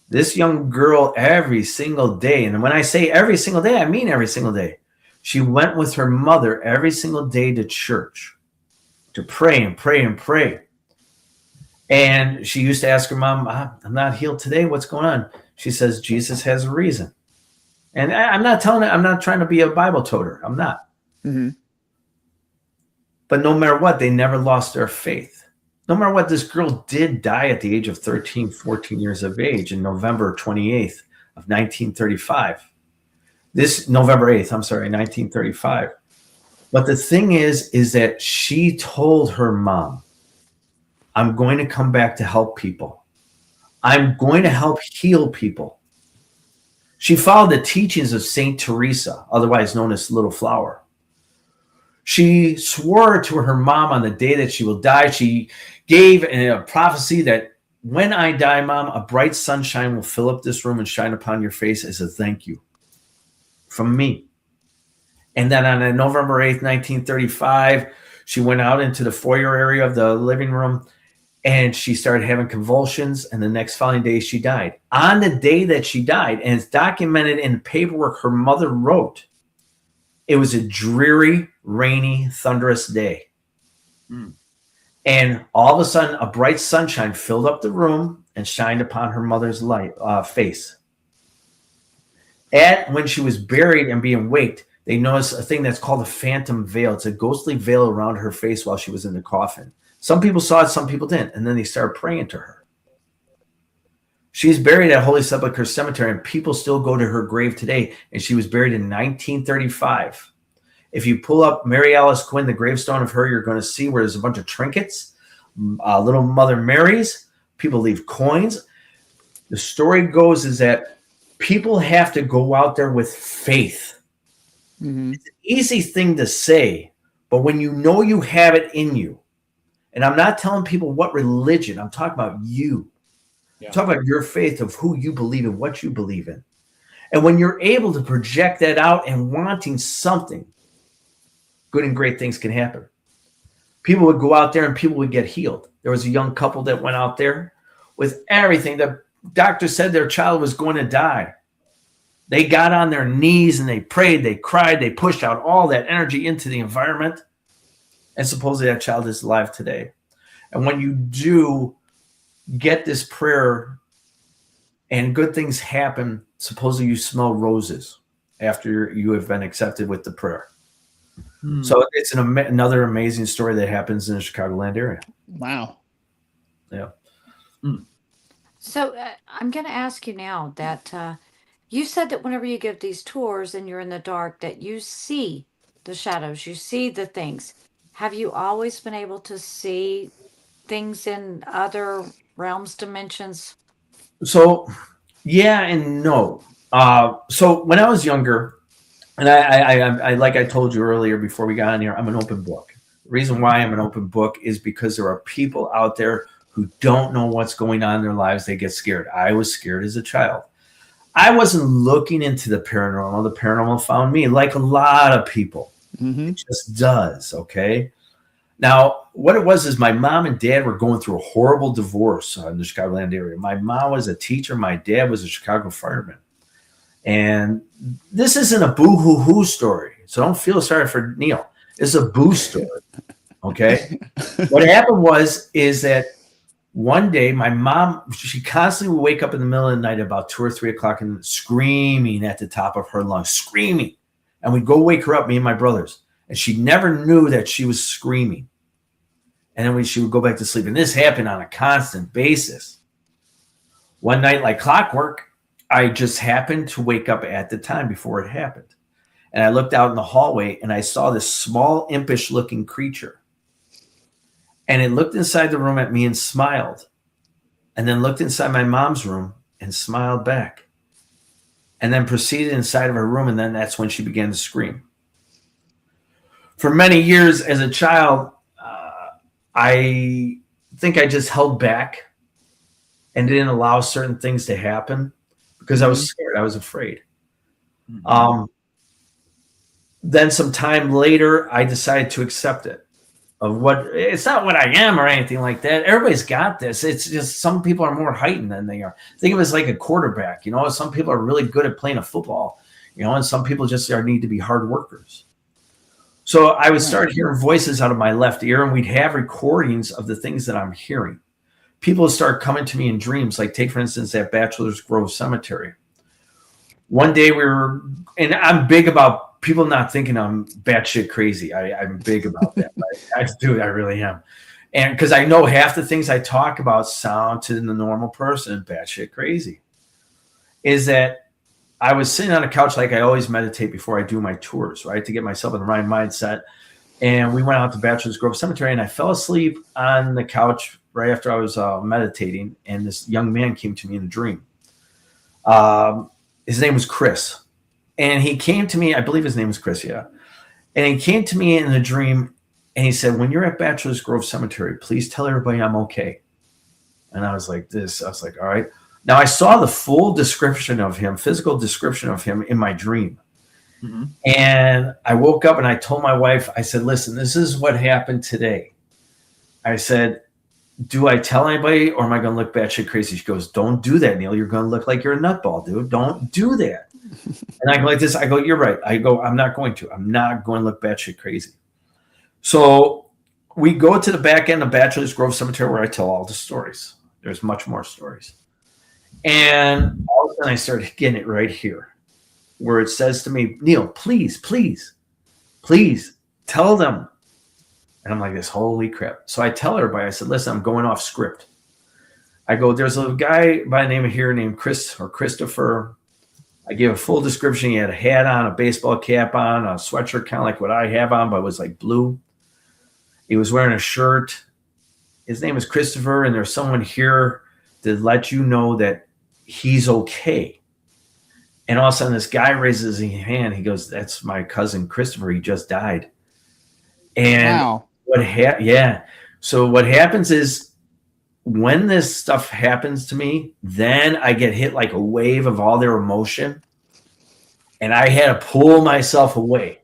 This young girl, every single day, and when I say every single day, I mean every single day, she went with her mother every single day to church to pray and pray and pray. And she used to ask her mom, I'm not healed today. What's going on? She says, Jesus has a reason. And I'm not trying to be a Bible toter. I'm not. But no matter what, they never lost their faith. No matter what, this girl did die at the age of 13, 14 years of age in November 28th of 1935. November 8th, 1935. But the thing is that she told her mom, I'm going to come back to help people. I'm going to help heal people. She followed the teachings of Saint Teresa, otherwise known as Little Flower. She swore to her mom on the day that she will die. She gave a prophecy that when I die, Mom, a bright sunshine will fill up this room and shine upon your face as a thank you from me. And then on November 8th, 1935, she went out into the foyer area of the living room and she started having convulsions. And the next following day, she died. On the day that she died, and it's documented in the paperwork her mother wrote, it was a dreary, rainy, thunderous day. And all of a sudden, a bright sunshine filled up the room and shined upon her mother's face. When she was buried and being waked, they noticed a thing that's called a phantom veil. It's a ghostly veil around her face while she was in the coffin. Some people saw it, some people didn't. And then they started praying to her. She's buried at Holy Sepulchre Cemetery, and people still go to her grave today. And she was buried in 1935. If you pull up Mary Alice Quinn, the gravestone of her, you're going to see where there's a bunch of trinkets, little Mother Marys. People leave coins. The story goes is that people have to go out there with faith. Mm-hmm. It's an easy thing to say, but when you know you have it in you, and I'm not telling people what religion, I'm talking about you. Yeah. Talk about your faith of who you believe in, what you believe in. And when you're able to project that out and wanting something, good and great things can happen. People would go out there and people would get healed. There was a young couple that went out there with everything. The doctor said their child was going to die. They got on their knees and they prayed, they cried, they pushed out all that energy into the environment. And supposedly that child is alive today. And when you do get this prayer and good things happen, supposedly you smell roses after you have been accepted with the prayer. So it's another amazing story that happens in the Chicagoland area. Wow. Yeah. So I'm going to ask you now that you said that whenever you give these tours and you're in the dark, that you see the shadows, you see the things. Have you always been able to see things in other realms, dimensions? So, yeah and no. So when I was younger, and I like I told you earlier before we got on here, I'm an open book. The reason why I'm an open book is because there are people out there who don't know what's going on in their lives. They get scared. I was scared as a child. I wasn't looking into the paranormal. The paranormal found me, like a lot of people. Mm-hmm. It just does, okay? Now, what it was is my mom and dad were going through a horrible divorce in the Chicagoland area. My mom was a teacher. My dad was a Chicago fireman. And this isn't a boo-hoo-hoo story, so don't feel sorry for Neal. It's a boo story, okay? What happened is that one day my mom, she constantly would wake up in the middle of the night about 2 or 3 o'clock and screaming at the top of her lungs, screaming. And we'd go wake her up, me and my brothers. And she never knew that she was screaming. And then she would go back to sleep. And this happened on a constant basis. One night, like clockwork, I just happened to wake up at the time before it happened. And I looked out in the hallway and I saw this small, impish looking creature. And it looked inside the room at me and smiled. And then looked inside my mom's room and smiled back. And then proceeded inside of her room. And then that's when she began to scream. For many years as a child, I think I just held back and didn't allow certain things to happen because I was scared. I was afraid. Then some time later, I decided to accept it. It's not what I am or anything like that. Everybody's got this. It's just some people are more heightened than they are. Think of it as like a quarterback. You know, some people are really good at playing a football, you know, and some people just need to be hard workers. So I would start hearing voices out of my left ear, and we'd have recordings of the things that I'm hearing. People would start coming to me in dreams, like take, for instance, at Bachelor's Grove Cemetery. One day and I'm big about people not thinking I'm batshit crazy. I'm big about that. I really am. And because I know half the things I talk about sound to the normal person batshit crazy. Is that I was sitting on a couch like I always meditate before I do my tours, right, to get myself in the right mindset. And we went out to Bachelor's Grove Cemetery, and I fell asleep on the couch right after I was meditating, and this young man came to me in a dream. His name was Chris. And he came to me, I believe his name was Chris, yeah. And he came to me in a dream, and he said, when you're at Bachelor's Grove Cemetery, please tell everybody I'm okay. And I was like, all right. Now, I saw the full description of him, physical description of him in my dream. Mm-hmm. And I woke up and I told my wife, I said, listen, this is what happened today. I said, do I tell anybody or am I going to look batshit crazy? She goes, don't do that, Neal. You're going to look like you're a nutball, dude. Don't do that. And I go like this. I go, you're right. I go, I'm not going to. I'm not going to look batshit crazy. So we go to the back end of Bachelor's Grove Cemetery where I tell all the stories. There's much more stories. And all of a sudden I started getting it right here. where it says to me, Neal, please, please, please tell them. And I'm like this, holy crap. So I tell everybody, I said, listen, I'm going off script. I go, there's a guy by the name of here named Chris or Christopher. I gave a full description. He had a hat on, a baseball cap on, a sweatshirt kind of like what I have on, but it was like blue. He was wearing a shirt. His name is Christopher, and there's someone here to let you know that he's okay. And all of a sudden, this guy raises his hand. He goes, that's my cousin Christopher. He just died. And Wow. So what happens is when this stuff happens to me, then I get hit like a wave of all their emotion. And I had to pull myself away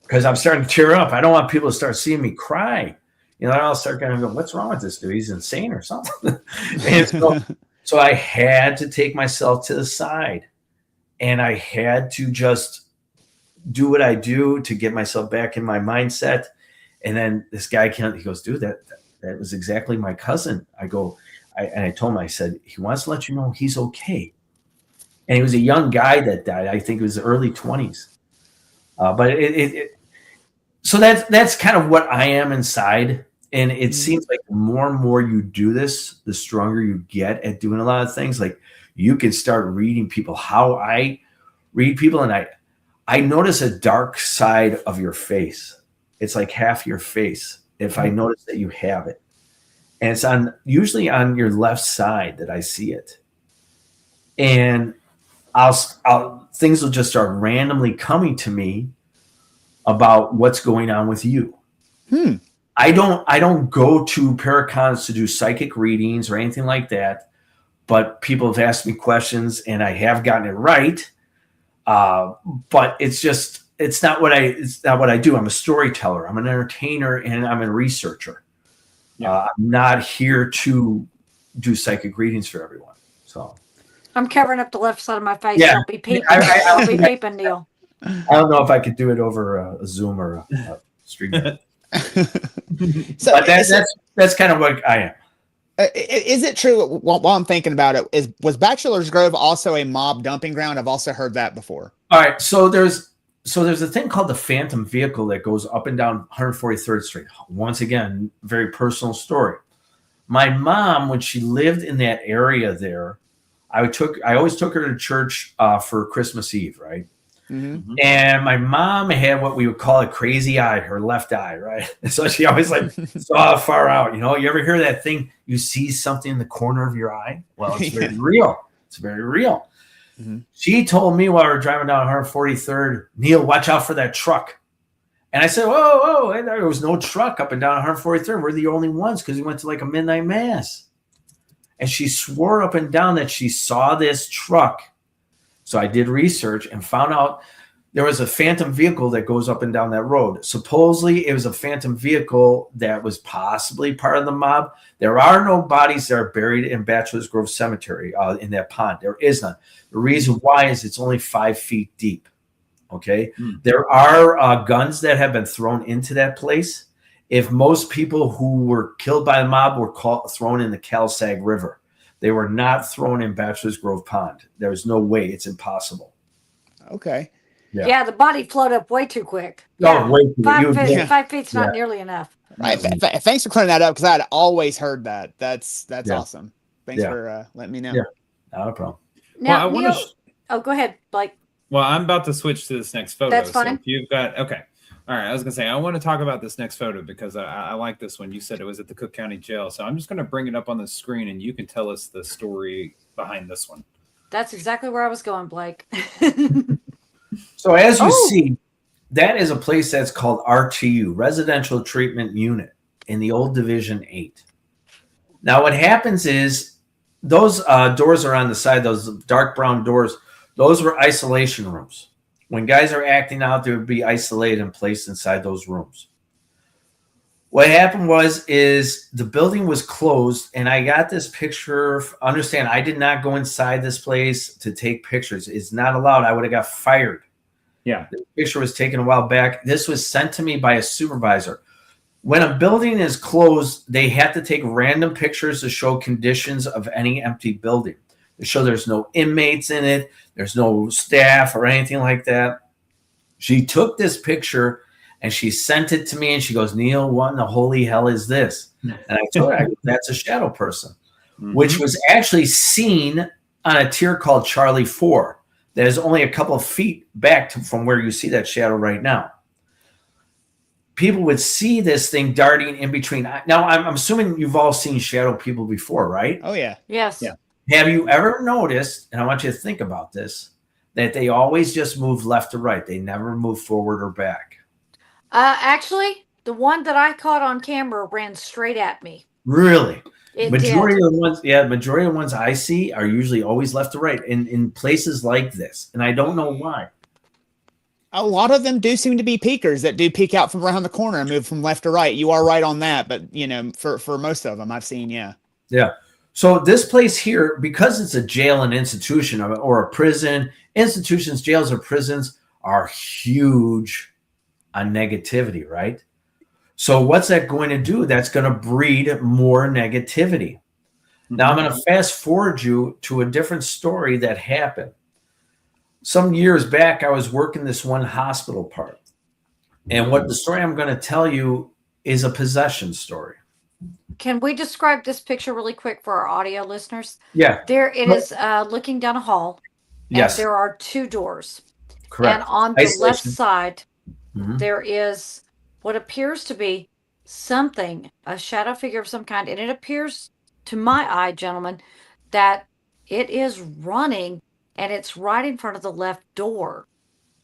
because I'm starting to tear up. I don't want people to start seeing me cry. You know, I'll start kind of going, what's wrong with this dude? He's insane or something. And so I had to take myself to the side. And I had to just do what I do to get myself back in my mindset. And then this guy he goes, dude, that was exactly my cousin. I told him, I said, he wants to let you know he's okay. And he was a young guy that died. I think it was early 20s. So that's kind of what I am inside. And it seems like the more and more you do this, the stronger you get at doing a lot of things. Like you can start reading people, how I read people. And I notice a dark side of your face. It's like half your face. If I notice that you have it, and it's usually on your left side that I see it. And things will just start randomly coming to me about what's going on with you. I don't go to paracons to do psychic readings or anything like that, but people have asked me questions and I have gotten it right. But it's not what I do. I'm a storyteller. I'm an entertainer and I'm a researcher. I'm not here to do psychic readings for everyone. So I'm covering up the left side of my face. Yeah. I'll be peeping. I'll be peeping, Neal. I don't know if I could do it over a Zoom or a stream. So But that's kind of what I am. Is it true, while I'm thinking about it, was Bachelor's Grove also a mob dumping ground? I've also heard that before. All right. So there's a thing called the Phantom Vehicle that goes up and down 143rd Street. Once again, very personal story. My mom, when she lived in that area there, I always took her to church for Christmas Eve, right? Mm-hmm. And my mom had what we would call a crazy eye, her left eye, right? So she always like saw far out. You know, you ever hear that thing? You see something in the corner of your eye? Well, it's very real. It's very real. Mm-hmm. She told me while we were driving down 143rd, Neal, watch out for that truck. And I said, whoa, and there was no truck up and down 143rd. We're the only ones because we went to like a midnight mass. And she swore up and down that she saw this truck. So I did research and found out there was a phantom vehicle that goes up and down that road. Supposedly, it was a phantom vehicle that was possibly part of the mob. There are no bodies that are buried in Bachelor's Grove Cemetery in that pond. There is none. The reason why is it's only 5 feet deep. Okay? There are guns that have been thrown into that place. If most people who were killed by the mob were thrown in the Calsag River, they were not thrown in Bachelor's Grove Pond. There's no way. It's impossible. Okay. Yeah, the body floated up way too quick. No, way too quick. 5 feet's not nearly enough. Right. Thanks for clearing that up because I had always heard that. That's awesome. Thanks for letting me know. Yeah, not a problem. Now, Neal, go ahead, Blake. Well, I'm about to switch to this next photo. That's fine. So if you've got okay. All right, I was going to say, I want to talk about this next photo because I like this one. You said it was at the Cook County Jail. So I'm just going to bring it up on the screen and you can tell us the story behind this one. That's exactly where I was going, Blake. So as you see, that is a place that's called RTU, Residential Treatment Unit, in the old Division 8. Now what happens is those doors are on the side, those dark brown doors, those were isolation rooms. When guys are acting out, they would be isolated and placed inside those rooms. What happened is the building was closed, and I got this picture. Understand, I did not go inside this place to take pictures. It's not allowed. I would have got fired. Yeah. The picture was taken a while back. This was sent to me by a supervisor. When a building is closed, they have to take random pictures to show conditions of any empty building. to show there's no inmates in it. There's no staff or anything like that. She took this picture and she sent it to me and she goes, Neal, what in the holy hell is this? And I told her, that's a shadow person, which was actually seen on a tier called Charlie 4 that is only a couple of feet back from where you see that shadow right now. People would see this thing darting in between. Now, I'm assuming you've all seen shadow people before, right? Oh, yeah. Yes. Yeah. Have you ever noticed, and I want you to think about this, that they always just move left to right? They never move forward or back. Actually, the one that I caught on camera ran straight at me. Really? It Majority did. of the ones I see are usually always left to right in places like this. And I don't know why. A lot of them do seem to be peekers that do peek out from around the corner and move from left to right. You are right on that, but for most of them I've seen, yeah. Yeah. So this place here, because it's a jail and institution or a prison, institutions, jails, or prisons are huge on negativity, right? So what's that going to do? That's going to breed more negativity. Now I'm going to fast forward you to a different story that happened. Some years back, I was working this one hospital part. And what the story I'm going to tell you is a possession story. Can we describe this picture really quick for our audio listeners? Yeah. There it is looking down a hall. Yes. And there are 2 doors. Correct. And on the Isolation. left side, Mhm. there is what appears to be something, a shadow figure of some kind. And it appears to my eye, gentlemen, that it is running and it's right in front of the left door.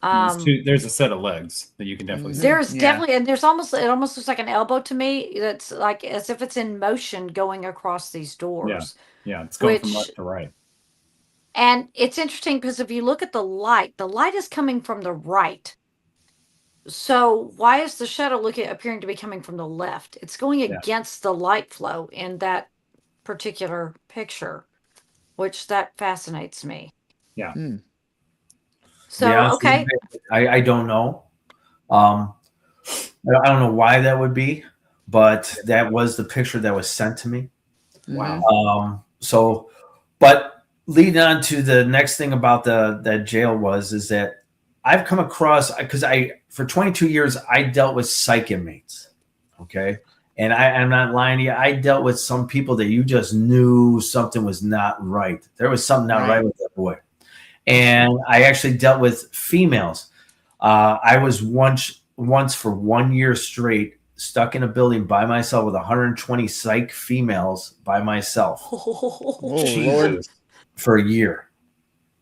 There's a set of legs that you can definitely see. There's definitely, and it almost looks like an elbow to me. That's like as if it's in motion going across these doors. Yeah, it's going from left to right. And it's interesting because if you look at the light is coming from the right. So why is the shadow appearing to be coming from the left? It's going against the light flow in that particular picture, which that fascinates me. Yeah. So, okay. I don't know. I don't know why that would be, but that was the picture that was sent to me. Wow. But leading on to the next thing about that jail is that I've come across, because for 22 years, I dealt with psych inmates. Okay. And I'm not lying to you. I dealt with some people that you just knew something was not right. There was something not right with that boy. And I actually dealt with females. I was once for 1 year straight stuck in a building by myself with 120 psych females by myself. Oh, Lord. For a year.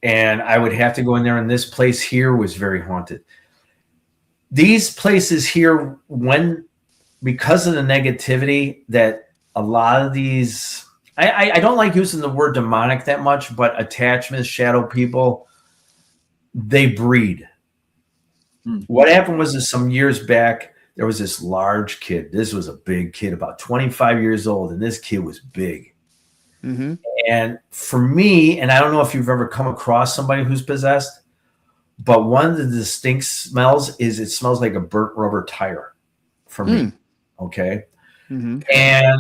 And I would have to go in there, and this place here was very haunted. These places here, because of the negativity that a lot of these, I don't like using the word demonic that much, but attachments, shadow people, they breed. What happened was that some years back, there was this large kid. This was a big kid, about 25 years old, and this kid was big. Mm-hmm. And for me, and I don't know if you've ever come across somebody who's possessed, but one of the distinct smells is it smells like a burnt rubber tire for me. Okay. Mm-hmm. And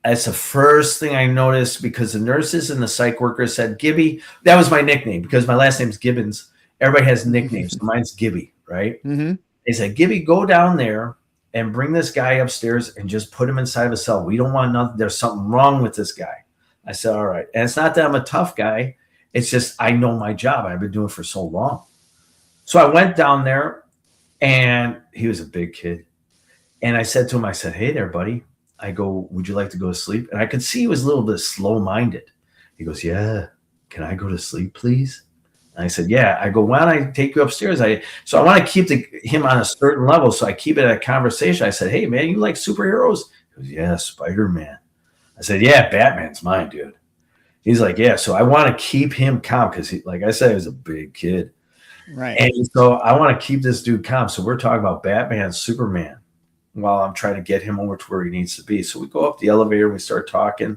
that's the first thing I noticed, because the nurses and the psych workers said, Gibby, that was my nickname because my last name's Gibbons. Everybody has nicknames. So mine's Gibby, right? Mm-hmm. They said, Gibby, go down there and bring this guy upstairs and just put him inside of a cell. We don't want nothing. There's something wrong with this guy. I said, all right. And it's not that I'm a tough guy. It's just I know my job. I've been doing it for so long. So I went down there, and he was a big kid. And I said to him, I said, hey there, buddy. I go, would you like to go to sleep? And I could see he was a little bit slow-minded. He goes, yeah. Can I go to sleep, please? And I said, yeah. I go, why don't I take you upstairs? So I want to keep him on a certain level. So I keep it at a conversation. I said, hey, man, you like superheroes? He goes, yeah, Spider-Man. I said, yeah, Batman's mine, dude. He's like, yeah. So I want to keep him calm because, like I said, he was a big kid. Right. And so I want to keep this dude calm. So we're talking about Batman, Superman, while I'm trying to get him over to where he needs to be. So we go up the elevator, and we start talking,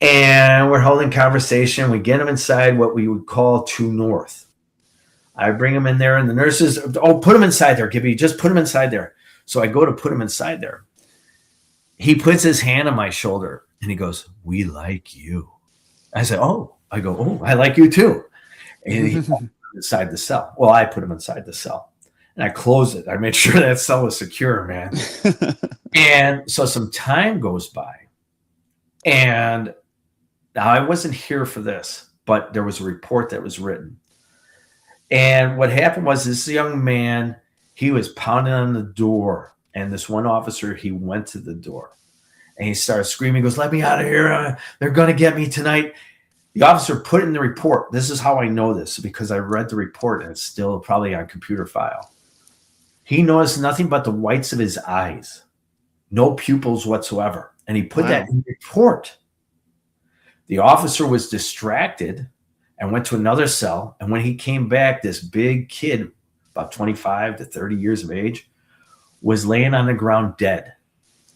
and we're holding conversation. We get him inside what we would call 2 North. I bring him in there, and the nurses, put him inside there, Gibby. Just put him inside there. So I go to put him inside there. He puts his hand on my shoulder, and he goes, we like you. I said, oh, I go, oh, I like you too. And he put him inside the cell. Well, I put him inside the cell. And I closed it. I made sure that cell was secure, man. And so some time goes by. And now I wasn't here for this, but there was a report that was written. And what happened was this young man, he was pounding on the door. And this one officer, he went to the door. And he started screaming, he goes, let me out of here. They're going to get me tonight. The officer put in the report. This is how I know this, because I read the report and it's still probably on computer file. He noticed nothing but the whites of his eyes, no pupils whatsoever. And he put that in the report. The officer was distracted and went to another cell. And when he came back, this big kid, about 25 to 30 years of age, was laying on the ground dead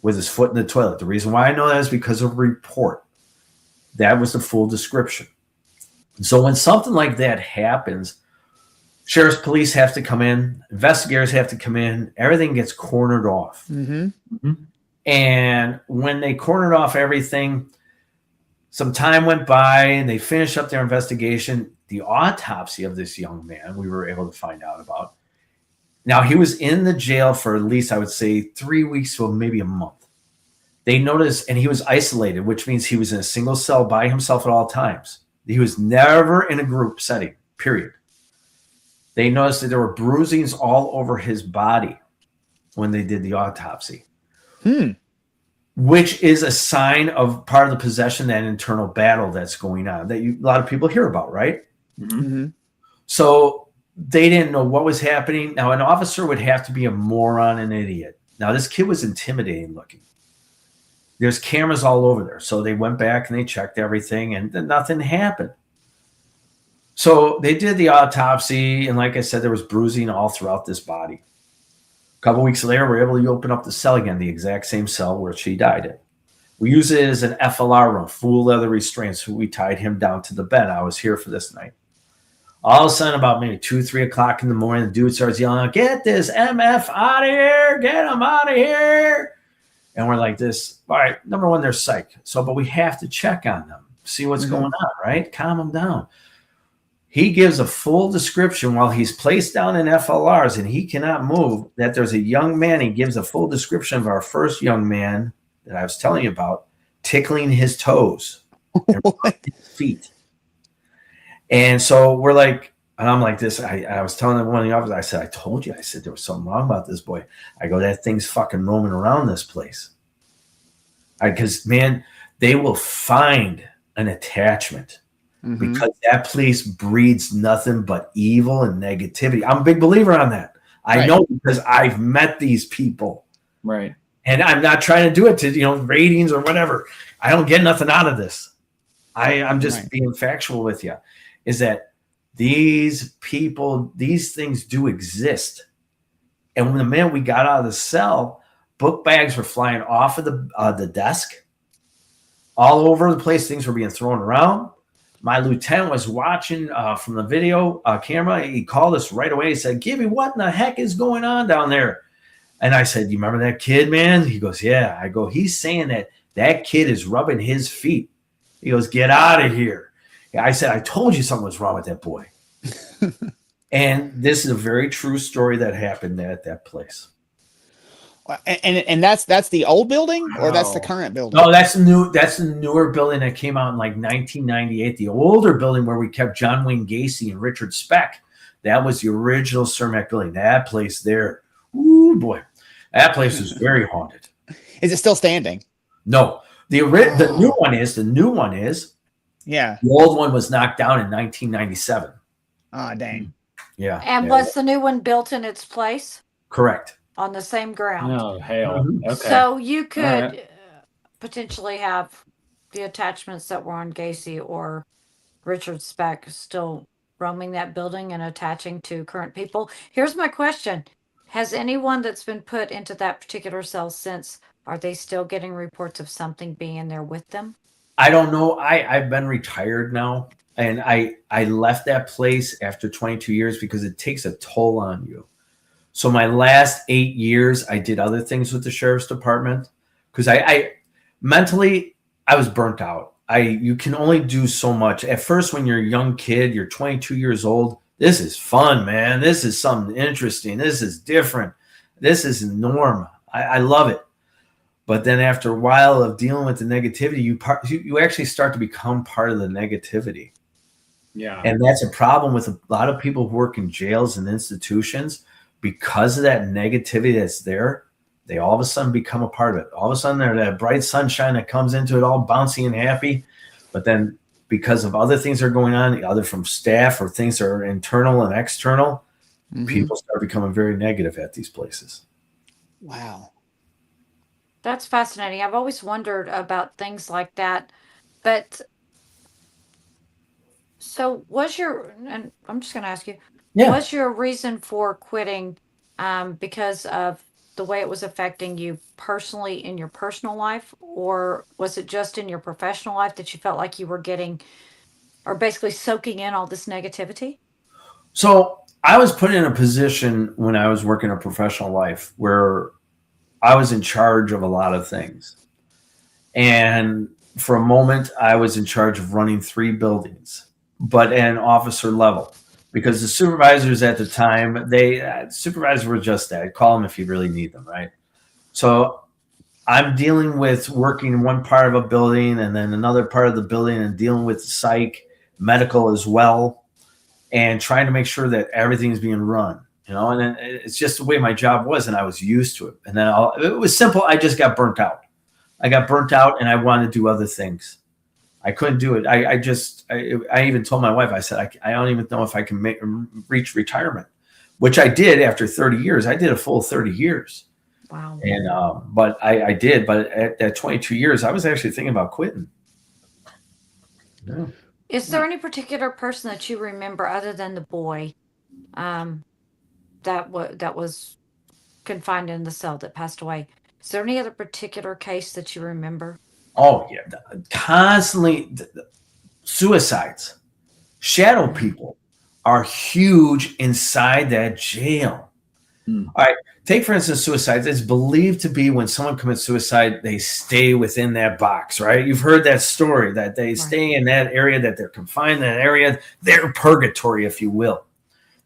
with his foot in the toilet. The reason why I know that is because of a report. That was the full description. So when something like that happens, sheriff's police have to come in, investigators have to come in, everything gets cornered off. And when they cornered off everything, some time went by and they finished up their investigation. The autopsy of this young man, we were able to find out about. Now, he was in the jail for at least, I would say, 3 weeks to maybe a month. They noticed, and he was isolated, which means he was in a single cell by himself at all times. He was never in a group setting, period. They noticed that there were bruisings all over his body when they did the autopsy, which is a sign of part of the possession, that internal battle that's going on that a lot of people hear about, right? So they didn't know what was happening. Now, an officer would have to be a moron and idiot. Now, this kid was intimidating looking. There's cameras all over there. So they went back and they checked everything and then nothing happened. So they did the autopsy. And like I said, there was bruising all throughout this body. A couple weeks later, we were able to open up the cell again, the exact same cell where she died in. We use it as an FLR room, full leather restraints. So we tied him down to the bed. I was here for this night. All of a sudden, about maybe 2, 3 o'clock in the morning, the dude starts yelling, get this MF out of here. Get him out of here. And we're like this, all right, number one, they're psych. So, but we have to check on them, see what's going on, right? Calm them down. He gives a full description while he's placed down in FLRs and he cannot move, that there's a young man. He gives a full description of our first young man that I was telling you about, tickling his toes and his feet. And so we're like, and I'm like this, I was telling one of the officers, I said, I told you, I said, there was something wrong about this boy. I go, that thing's fucking roaming around this place. Because, man, they will find an attachment because that place breeds nothing but evil and negativity. I'm a big believer on that. I know because I've met these people. Right. And I'm not trying to do it to, ratings or whatever. I don't get nothing out of this. I'm just being factual with you, is that these people, these things do exist. And when the minute we got out of the cell, book bags were flying off of the desk. All over the place, things were being thrown around. My lieutenant was watching from the video camera. He called us right away. He said, Gibby, what in the heck is going on down there? And I said, you remember that kid, man? He goes, yeah. I go, he's saying that kid is rubbing his feet. He goes, get out of here. I said, I told you something was wrong with that boy. And this is a very true story that happened at that place. And that's the old building, or that's the current building? No, that's new. That's the newer building that came out in like 1998. The older building where we kept John Wayne Gacy and Richard Speck. That was the original Cermak building. That place there, ooh boy, that place is very haunted. Is it still standing? No, the new one is. The new one is. Yeah. The old one was knocked down in 1997. Oh, dang. Yeah. And was the new one built in its place? Correct. On the same ground. Oh, hell. Okay. So you could potentially have the attachments that were on Gacy or Richard Speck still roaming that building and attaching to current people. Here's my question. Has anyone that's been put into that particular cell since, are they still getting reports of something being in there with them? I don't know. I've been retired now, and I left that place after 22 years because it takes a toll on you. So my last 8 years, I did other things with the sheriff's department because I mentally, I was burnt out. you can only do so much. At first, when you're a young kid, you're 22 years old. This is fun, man. This is something interesting. This is different. This is the norm. I love it. But then after a while of dealing with the negativity, you actually start to become part of the negativity. Yeah. And that's a problem with a lot of people who work in jails and institutions. Because of that negativity that's there, they all of a sudden become a part of it. All of a sudden, they're that bright sunshine that comes into it all bouncy and happy. But then because of other things that are going on, either from staff or things that are internal and external, people start becoming very negative at these places. Wow. That's fascinating. I've always wondered about things like that. But so and I'm just going to ask you, was your reason for quitting because of the way it was affecting you personally in your personal life, or was it just in your professional life that you felt like you were getting or basically soaking in all this negativity? So I was put in a position when I was working a professional life where I was in charge of a lot of things. And for a moment, I was in charge of running 3 buildings, but at an officer level. Because the supervisors at the time, supervisors were just that. Call them if you really need them, right? So I'm dealing with working in one part of a building and then another part of the building and dealing with psych, medical as well, and trying to make sure that everything is being run, and then it's just the way my job was and I was used to it. And then it was simple. I just got burnt out. I got burnt out and I wanted to do other things. I couldn't do it. I even told my wife, I said, I don't even know if I can reach retirement, which I did after 30 years. I did a full 30 years. Wow. And, but I did, but at 22 years, I was actually thinking about quitting. Yeah. Is there any particular person that you remember other than the boy that was confined in the cell that passed away? Is there any other particular case that you remember? Oh, yeah. Constantly suicides. Shadow people are huge inside that jail. All right. Take, for instance, suicides. It's believed to be when someone commits suicide, they stay within that box, right? You've heard that story that they stay in that area, that they're confined in that area. They're purgatory, if you will.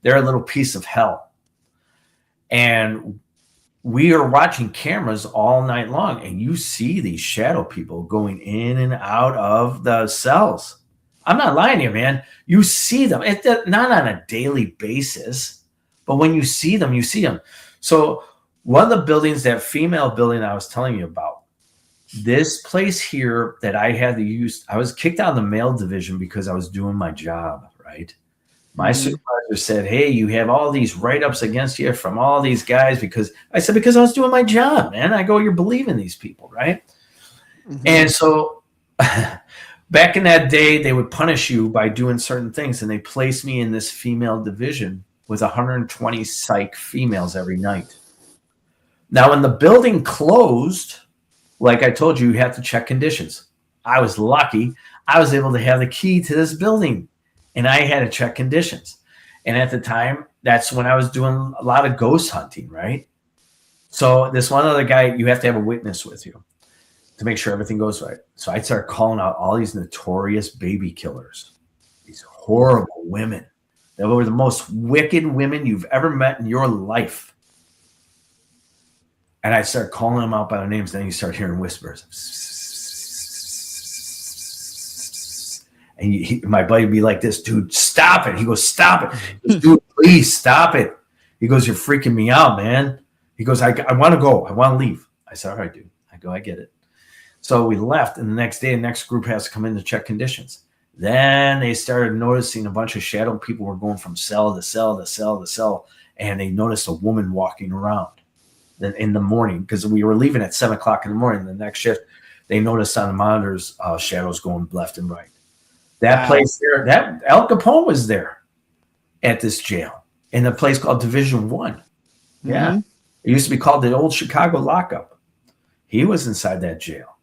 They're a little piece of hell. And we are watching cameras all night long, and you see these shadow people going in and out of the cells. I'm not lying to you, man. You see them. Not on a daily basis, but when you see them, you see them. So one of the buildings, that female building I was telling you about, this place here that I had to use, I was kicked out of the male division because I was doing my job, right? My supervisor said, hey, you have all these write-ups against you from all these guys because I was doing my job, man. I go, you're believing these people, right? And so back in that day, they would punish you by doing certain things, and they placed me in this female division with 120 psych females every night. Now, when the building closed, like I told you, you have to check conditions. I was lucky. I was able to have the key to this building, and I had to check conditions. And at the time, that's when I was doing a lot of ghost hunting, right? So this one other guy, you have to have a witness with you to make sure everything goes right. So I started calling out all these notorious baby killers, these horrible women. They were the most wicked women you've ever met in your life. And I started calling them out by their names. Then you start hearing whispers. And my buddy would be like this, dude, stop it. He goes, stop it. Goes, dude, please stop it. He goes, you're freaking me out, man. He goes, I want to go. I want to leave. I said, all right, dude. I go, I get it. So we left. And the next day, the next group has to come in to check conditions. Then they started noticing a bunch of shadow people were going from cell to cell to cell to cell. And they noticed a woman walking around in the morning because we were leaving at 7 o'clock in the morning. The next shift, they noticed on the monitors shadows going left and right. That place there, that Al Capone was there at this jail in a place called Division 1. Yeah. It used to be called the old Chicago lockup. He was inside that jail.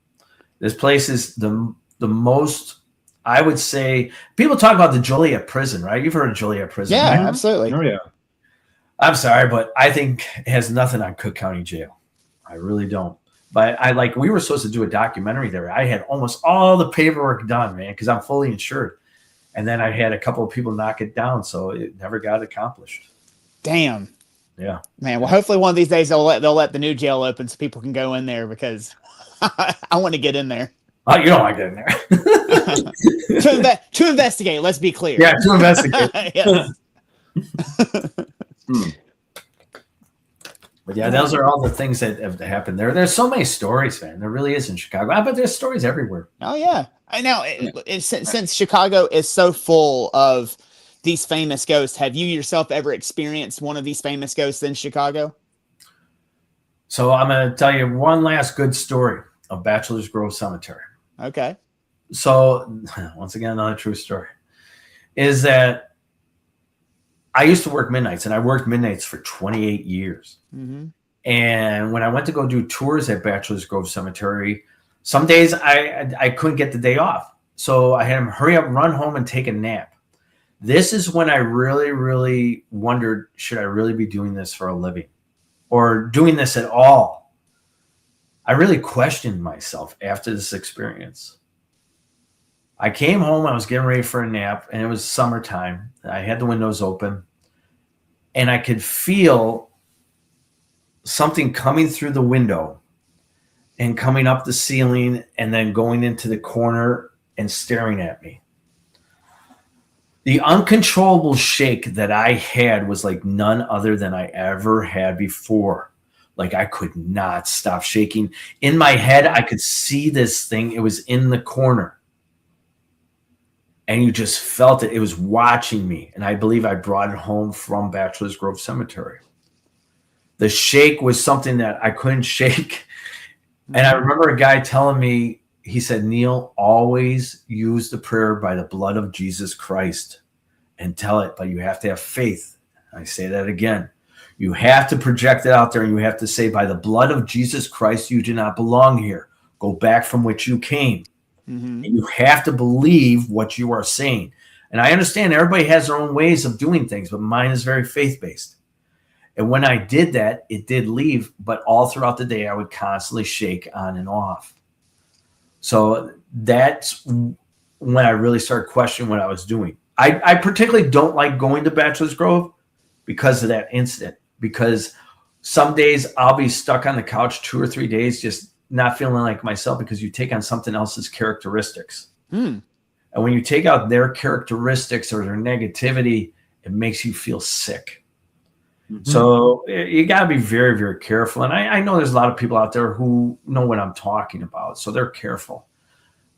This place is the most, I would say, people talk about the Joliet prison, right? You've heard of Joliet prison. Yeah, right? absolutely. Oh, yeah. I'm sorry, but I think it has nothing on Cook County Jail. I really don't. But we were supposed to do a documentary there. I had almost all the paperwork done, man, because I'm fully insured. And then I had a couple of people knock it down, so it never got accomplished. Damn. Yeah, man. Well, hopefully one of these days they'll let the new jail open so people can go in there, because I want to get in there. Oh, you don't want to get in there. to investigate. Let's be clear. Yeah, to investigate. Yes. But yeah, those are all the things that have happened there. There's so many stories, man. There really is in Chicago. But there's stories everywhere. Oh yeah, I know. Since Chicago is so full of these famous ghosts, have you yourself ever experienced one of these famous ghosts in Chicago? So I'm going to tell you one last good story of Bachelor's Grove Cemetery. Okay. So once again, another true story is that I used to work midnights, and I worked midnights for 28 years. Mm-hmm. And when I went to go do tours at Bachelor's Grove Cemetery, some days I couldn't get the day off. So I had him hurry up, run home, and take a nap. This is when I really, really wondered, should I really be doing this for a living or doing this at all? I really questioned myself after this experience. I came home, I was getting ready for a nap, and it was summertime. I had the windows open, and I could feel something coming through the window and coming up the ceiling and then going into the corner and staring at me. The uncontrollable shake that I had was like none other than I ever had before. Like I could not stop shaking. In my head, I could see this thing. It was in the corner. And you just felt it. It was watching me. And I believe I brought it home from Bachelor's Grove Cemetery. The shake was something that I couldn't shake. And I remember a guy telling me, he said, Neal, always use the prayer by the blood of Jesus Christ and tell it, but you have to have faith. I say that again. You have to project it out there, and you have to say, by the blood of Jesus Christ, you do not belong here. Go back from which you came. Mm-hmm. And you have to believe what you are saying. And I understand everybody has their own ways of doing things, but mine is very faith-based. And when I did that, it did leave, but all throughout the day, I would constantly shake on and off. So that's when I really started questioning what I was doing. I particularly don't like going to Bachelor's Grove because of that incident, because some days I'll be stuck on the couch 2 or 3 days, just not feeling like myself, because you take on something else's characteristics. And when you take out their characteristics or their negativity, it makes you feel sick. Mm-hmm. So you got to be very, very careful. And I know there's a lot of people out there who know what I'm talking about, so they're careful.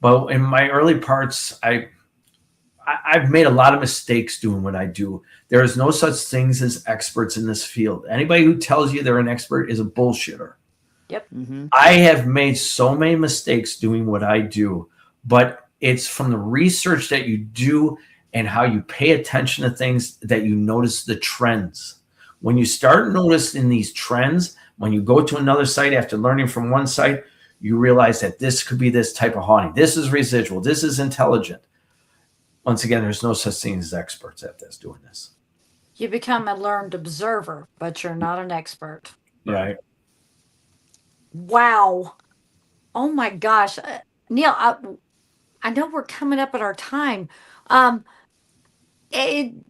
But in my early parts, I've made a lot of mistakes doing what I do. There is no such things as experts in this field. Anybody who tells you they're an expert is a bullshitter. Yep. Mm-hmm. I have made so many mistakes doing what I do, but it's from the research that you do and how you pay attention to things that you notice the trends. When you start noticing these trends, when you go to another site after learning from one site, you realize that this could be this type of haunting. This is residual. This is intelligent. Once again, there's no such thing as experts at this doing this. You become a learned observer, but you're not an expert. Right. Wow. Oh my gosh. Neal, I know we're coming up at our time. Do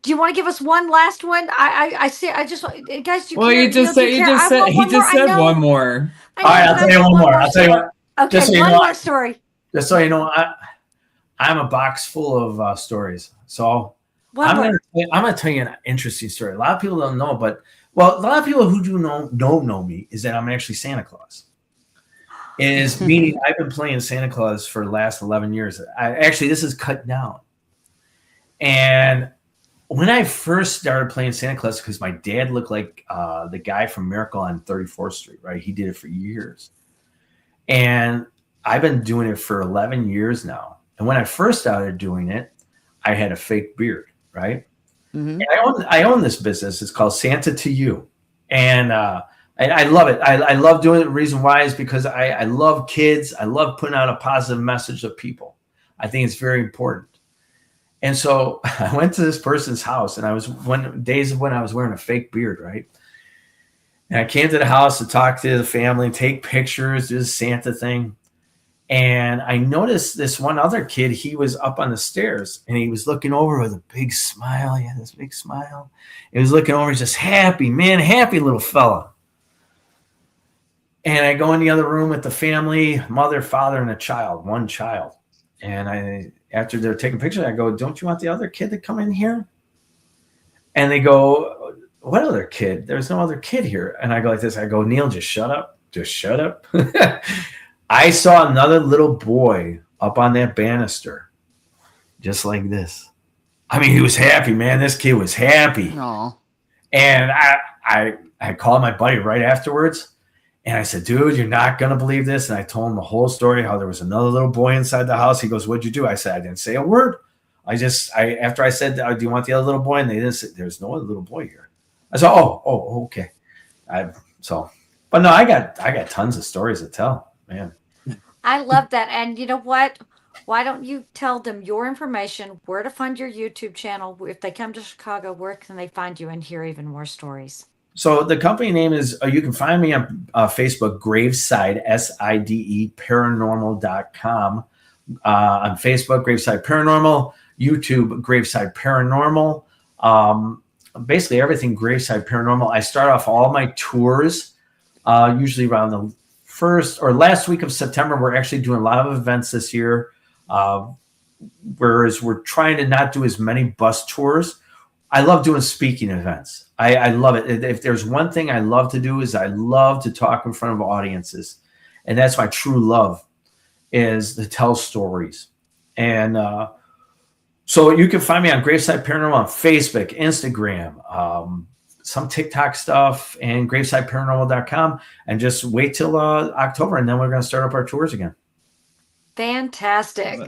you want to give us one last one? I see. I just, guys. Well, you just said one more. All right, I'll tell you one more. I'll tell you what. Okay, just so one more story. Just so you know, I'm a box full of stories. So I'm going to tell you an interesting story. A lot of people don't know, but a lot of people who do know me is that I'm actually Santa Claus. Is meaning I've been playing Santa Claus for the last 11 years. This is cut down. And when I first started playing Santa Claus, because my dad looked like the guy from Miracle on 34th Street, right? He did it for years. And I've been doing it for 11 years now. And when I first started doing it, I had a fake beard, right? Mm-hmm. And I own this business. It's called Santa to You. And I love it. I love doing it. The reason why is because I love kids. I love putting out a positive message to people. I think it's very important. And so I went to this person's house, and I was days when I was wearing a fake beard, right? And I came to the house to talk to the family, take pictures, do the Santa thing. And I noticed this one other kid, he was up on the stairs and he was looking over with a big smile. He had this big smile. He was looking over, just happy, man, happy little fella. And I go in the other room with the family, mother, father, and a child, one child. And after they're taking pictures, I go, don't you want the other kid to come in here? And they go, what other kid? There's no other kid here. And I go like this. I go, Neal, just shut up. Just shut up. I saw another little boy up on that banister, just like this. I mean, he was happy, man. This kid was happy. Aww. And I called my buddy right afterwards, and I said, dude, you're not going to believe this. And I told him the whole story, how there was another little boy inside the house. He goes, what'd you do? I said, I didn't say a word. After I said, do you want the other little boy? And they didn't say, there's no other little boy here. I said, oh, okay. But no, I got tons of stories to tell, man. I love that. And you know what? Why don't you tell them your information, where to find your YouTube channel? If they come to Chicago, where can they find you and hear even more stories? So the company name is, you can find me on Facebook, Graveside, SIDE, paranormal.com. On Facebook, Graveside Paranormal, YouTube, Graveside Paranormal. Basically everything Graveside Paranormal. I start off all my tours, usually around the first or last week of September. We're actually doing a lot of events this year, whereas we're trying to not do as many bus tours. I love doing speaking events. I love it. If there's one thing I love to do is I love to talk in front of audiences. And that's my true love, is to tell stories. And so you can find me on Graveside Paranormal on Facebook, Instagram, some TikTok stuff, and gravesideparanormal.com, and just wait till October, and then we're going to start up our tours again. Fantastic.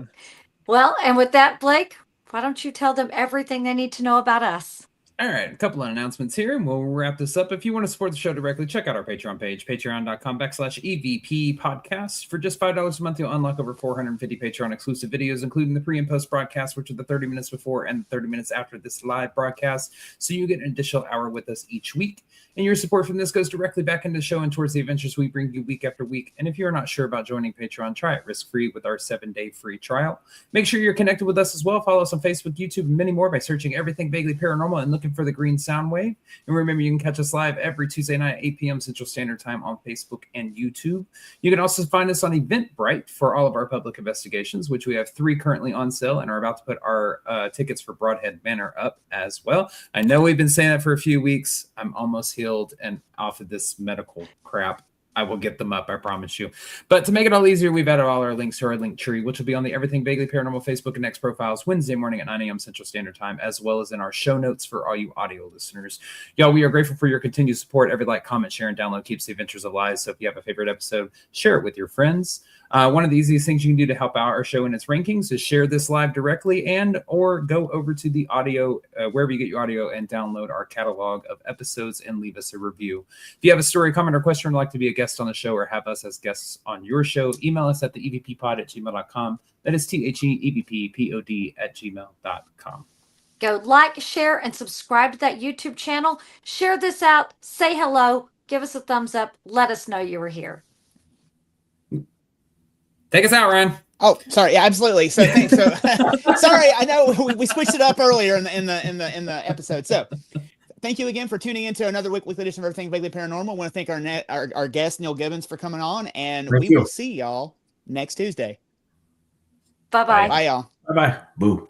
Well, and with that, Blake, why don't you tell them everything they need to know about us? All right, a couple of announcements here, and we'll wrap this up. If you want to support the show directly, check out our Patreon page, patreon.com/EVP podcast. For just $5 a month, you'll unlock over 450 Patreon exclusive videos, including the pre and post broadcast, which are the 30 minutes before and 30 minutes after this live broadcast. So you get an additional hour with us each week. And your support from this goes directly back into the show and towards the adventures we bring you week after week. And if you're not sure about joining Patreon, try it risk-free with our 7-day free trial. Make sure you're connected with us as well. Follow us on Facebook, YouTube, and many more by searching Everything Vaguely Paranormal and looking for the green sound wave. And remember, you can catch us live every Tuesday night at 8 p.m. Central Standard Time on Facebook and YouTube. You can also find us on Eventbrite for all of our public investigations, which we have 3 currently on sale and are about to put our tickets for Broadhead Manor up as well. I know we've been saying that for a few weeks. I'm almost healed and off of this medical crap. I will get them up, I promise you. But to make it all easier, we've added all our links to our link tree, which will be on the Everything Vaguely Paranormal Facebook and X profiles Wednesday morning at 9 a.m. Central Standard Time, as well as in our show notes for all you audio listeners. Y'all, we are grateful for your continued support. Every like, comment, share, and download keeps the adventures alive. So if you have a favorite episode, share it with your friends. One of the easiest things you can do to help out our show in its rankings is share this live directly and or go over to the audio, wherever you get your audio, and download our catalog of episodes and leave us a review. If you have a story, comment, or question, or would like to be a guest on the show or have us as guests on your show, email us at the evppod@gmail.com. That is THEEVPPOD@gmail.com. Go like, share, and subscribe to that YouTube channel. Share this out. Say hello. Give us a thumbs up. Let us know you were here. Take us out, Ryan. Oh, sorry. Yeah, absolutely. So thanks. So sorry. I know we switched it up earlier in the episode. So thank you again for tuning into another weekly edition of Everything Vaguely Paranormal. I want to thank our guest, Neal Gibbons, for coming on, and will see y'all next Tuesday. Bye-bye. Bye, y'all. Bye-bye. Boo.